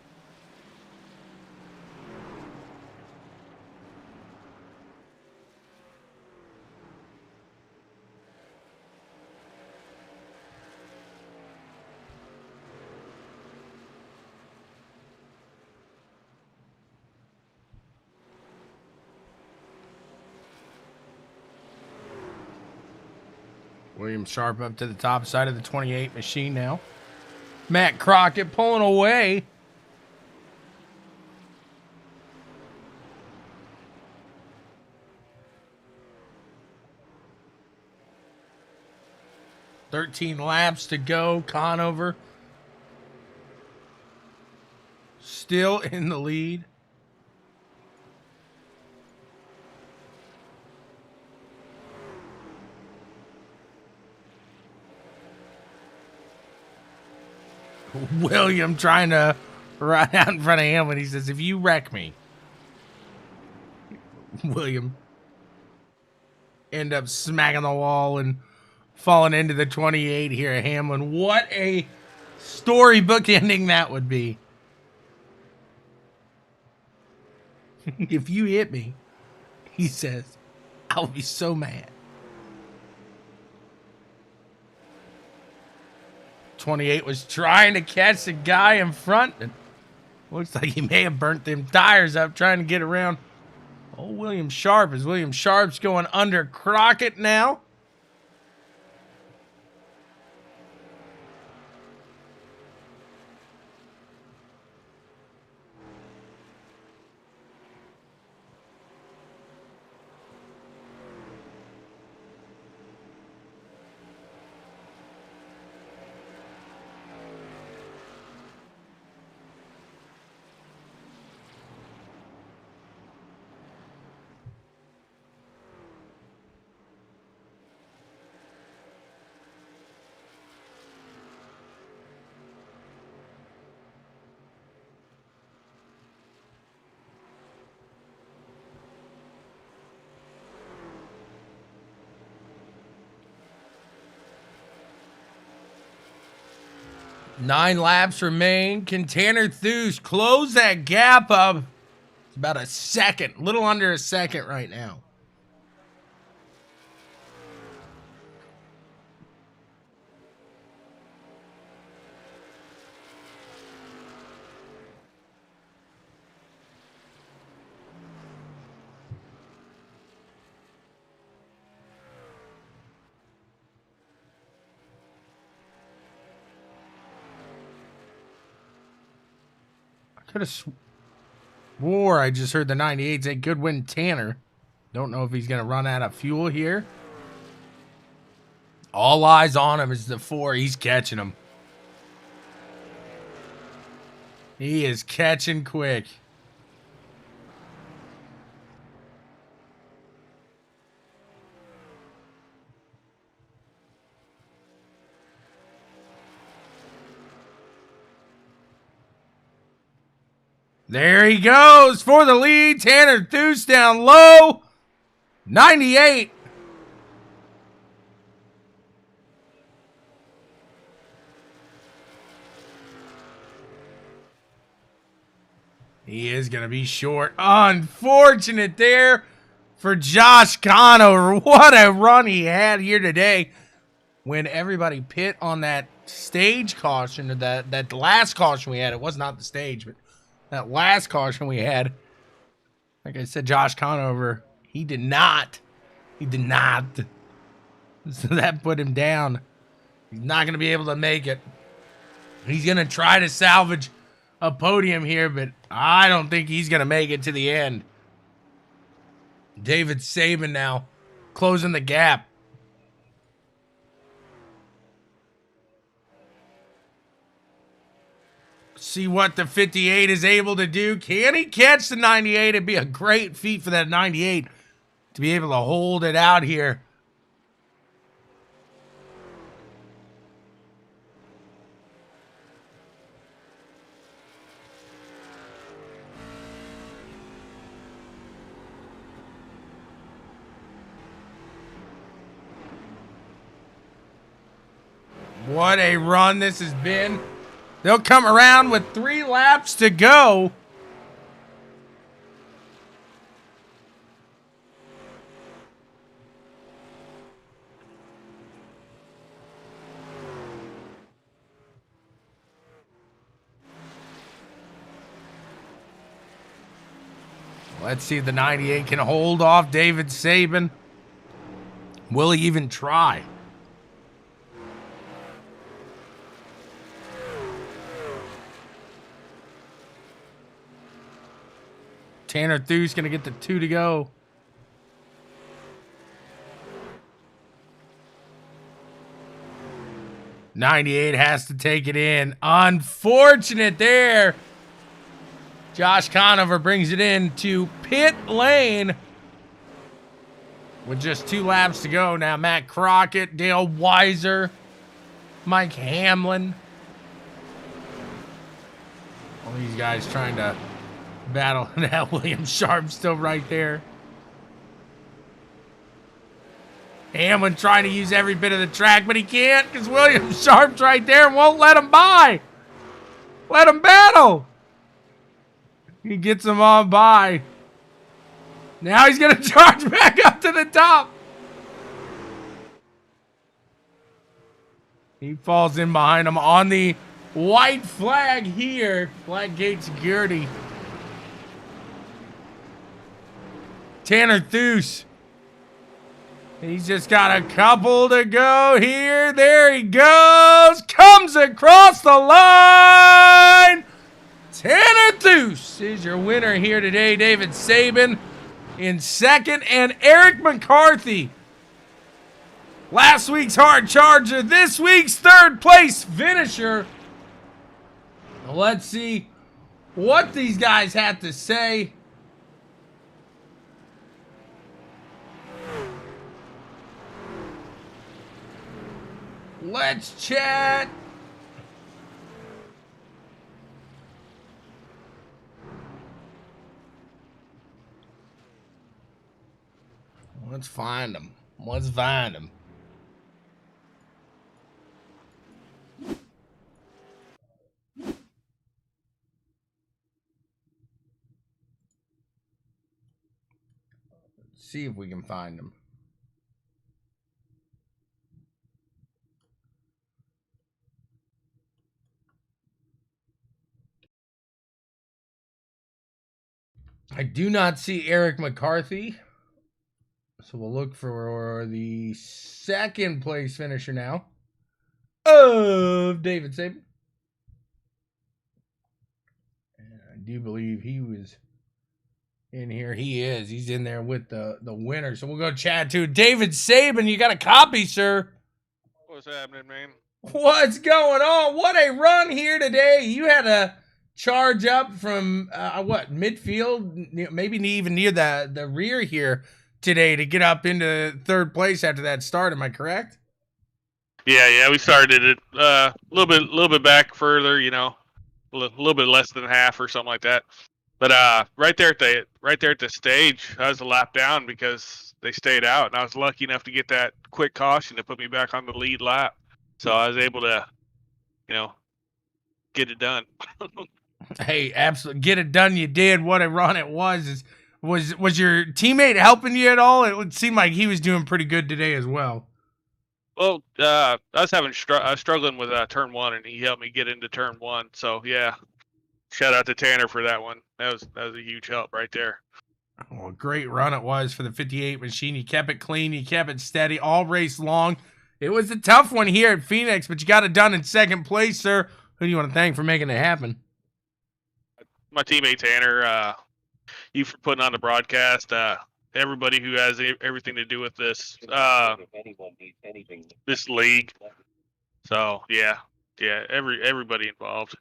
William Sharp up to the top side of the 28 machine now. Matt Crockett pulling away. "13 laps to go. Conover still in the lead. William trying to run out in front of him when he says, "If you wreck me," William end up smacking the wall and falling into the 28 here at Hamlin. What a storybook ending that would be. "If you hit me," he says, "I'll be so mad." 28 was trying to catch the guy in front, and looks like he may have burnt them tires up trying to get around old William Sharp, as William Sharp's going under Crockett now. 9 laps remain. Can Tanner Theus close that gap up? It's about a second, little under a second right now. Could have swore I just heard the 98 say good win Tanner. Don't know if he's going to run out of fuel here. All eyes on him is the 4. He's catching him. He is catching quick. There he goes for the lead. Tanner Theus down low. 98. He is going to be short. Unfortunate there for Josh Conover. What a run he had here today. When everybody pit on that stage caution, or that last caution we had. It was not the stage, but that last caution we had, like I said, Josh Conover, he did not. So that put him down. He's not going to be able to make it. He's going to try to salvage a podium here, but I don't think he's going to make it to the end. David Saban now closing the gap. See what the 58 is able to do. Can he catch the 98? It'd be a great feat for that 98 to be able to hold it out here. What a run this has been. They'll come around with 3 laps to go. Let's see if the 98 can hold off David Saban. Will he even try? Tanner Theus going to get the 2 to go. '98 has to take it in. Unfortunate there. Josh Conover brings it in to pit lane with just 2 laps to go. Now Matt Crockett, Dale Weiser, Mike Hamlin. All these guys trying to battle. Now William Sharp still right there. Hamlin trying to use every bit of the track, but he can't because William Sharp's right there and won't let him by. Let him battle. He gets him on by. Now he's going to charge back up to the top. He falls in behind him on the white flag here. Flag gate security. Tanner Theus. He's just got a couple to go here. There he goes. Comes across the line. Tanner Theus is your winner here today. David Saban in second, and Eric McCarthy, last week's hard charger, this week's third place finisher. Let's see what these guys have to say. Let's chat. Let's find them. Let's find them. Let's see if we can find him. I do not see Eric McCarthy. So we'll look for the second place finisher now of David Saban. And I do believe he was in here. He is. He's in there with the winner. So we'll go chat to David Saban. You got a copy, sir. What's happening, man? What's going on? What a run here today. You had a charge up from midfield, maybe even near the rear here today to get up into third place after that start. Am I correct? Yeah, we started it a little bit back further, a little bit less than half or something like that. But right there at the stage, I was a lap down because they stayed out, and I was lucky enough to get that quick caution to put me back on the lead lap. So I was able to, get it done. Hey, absolutely, get it done. You did. What a run it was. Was your teammate helping you at all? It would seem like he was doing pretty good today as well. Well, I was struggling with turn one, and he helped me get into turn one. So yeah, shout out to Tanner for that one. That was a huge help right there. Oh, a great run it was for the 58 machine. You kept it clean, you kept it steady all race long. It was a tough one here at Phoenix, but you got it done in second place, sir. Who do you want to thank for making it happen? My teammate Tanner, you for putting on the broadcast. Everybody who has everything to do with this this league. So yeah, everybody involved.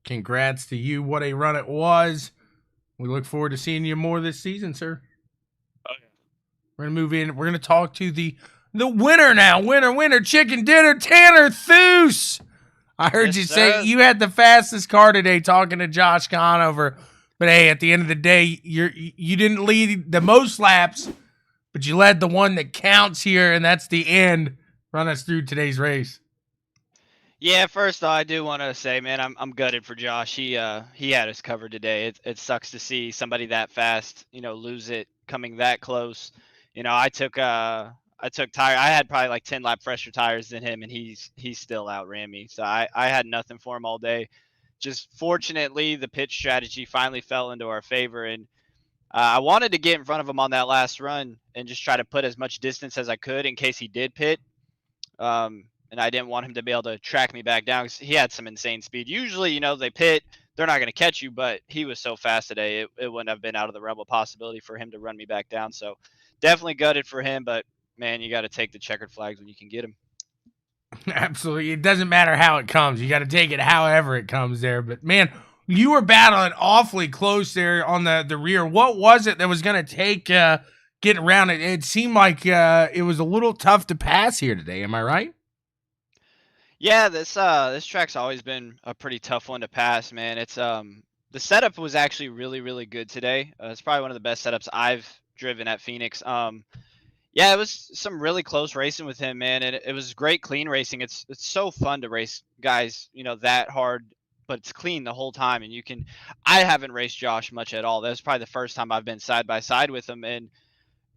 Congrats to you. What a run it was. We look forward to seeing you more this season, sir. Oh, yeah. We're gonna move in. We're gonna talk to the winner now. Winner, chicken dinner, Tanner Thoos. I heard you say you had the fastest car today talking to Josh Conover. But hey, at the end of the day, you didn't lead the most laps, but you led the one that counts here, and that's the end. Run us through today's race. Yeah, first I do want to say, man, I'm gutted for Josh. He had us covered today. It sucks to see somebody that fast, lose it coming that close. I took tire. I had probably like 10 lap fresher tires than him, and he's still outran me. So I had nothing for him all day. Just fortunately, the pitch strategy finally fell into our favor, and I wanted to get in front of him on that last run and just try to put as much distance as I could in case he did pit. And I didn't want him to be able to track me back down because he had some insane speed. Usually, they pit, they're not going to catch you, but he was so fast today, it wouldn't have been out of the realm of possibility for him to run me back down. So definitely gutted for him, but man, you got to take the checkered flags when you can get them. Absolutely. It doesn't matter how it comes. You got to take it however it comes there. But man, you were battling awfully close there on the rear. What was it that was going to take getting around it? It seemed like it was a little tough to pass here today. Am I right? Yeah, this track's always been a pretty tough one to pass, man. It's the setup was actually really, really good today. It's probably one of the best setups I've driven at Phoenix. Yeah, it was some really close racing with him, man, and it was great clean racing. It's so fun to race guys, that hard, but it's clean the whole time. And I haven't raced Josh much at all. That was probably the first time I've been side by side with him, and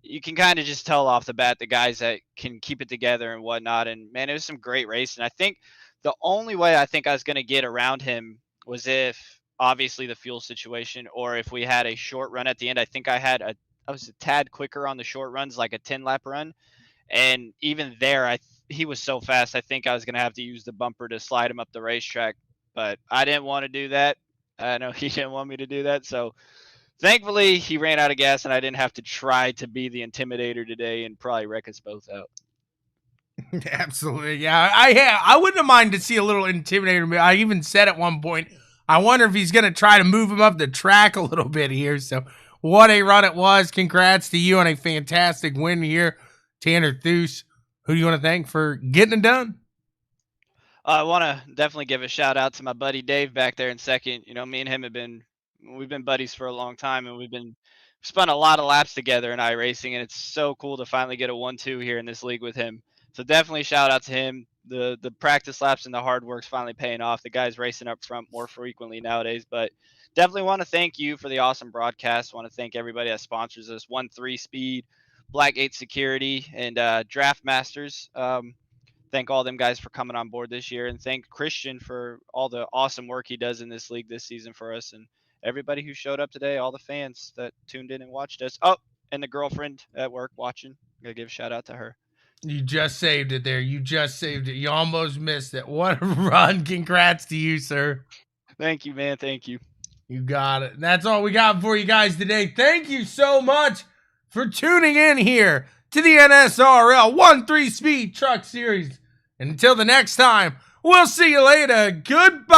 you can kind of just tell off the bat the guys that can keep it together and whatnot. And man, it was some great racing. I think the only way I think I was going to get around him was if obviously the fuel situation, or if we had a short run at the end. I think I was a tad quicker on the short runs, like a 10 lap run. And even there, he was so fast. I think I was going to have to use the bumper to slide him up the racetrack, but I didn't want to do that. I know he didn't want me to do that. So thankfully, he ran out of gas, and I didn't have to try to be the intimidator today and probably wreck us both out. Absolutely, yeah. I wouldn't have minded to see a little intimidator. I even said at one point, I wonder if he's going to try to move him up the track a little bit here. So what a run it was. Congrats to you on a fantastic win here, Tanner Thoos. Who do you want to thank for getting it done? I want to definitely give a shout out to my buddy Dave back there in second. Me and him we've been buddies for a long time, and we've spun a lot of laps together in iRacing, and it's so cool to finally get a 1-2 here in this league with him. So definitely shout out to him. the practice laps and the hard work's finally paying off. The guys racing up front more frequently nowadays, but definitely want to thank you for the awesome broadcast. Want to thank everybody that sponsors us: ONE3 Speed, Blackgate Security, and Draft Masters. Thank all them guys for coming on board this year, and thank Christian for all the awesome work he does in this league this season for us, and everybody who showed up today, all the fans that tuned in and watched us. Oh, and the girlfriend at work watching. Gotta give a shout out to her. You just saved it there. You just saved it. You almost missed it. What a run. Congrats to you, sir. Thank you, man. Thank you. You got it. That's all we got for you guys today. Thank you so much for tuning in here to the NSRL ONE3 Speed Truck Series. And until the next time, we'll see you later. Goodbye.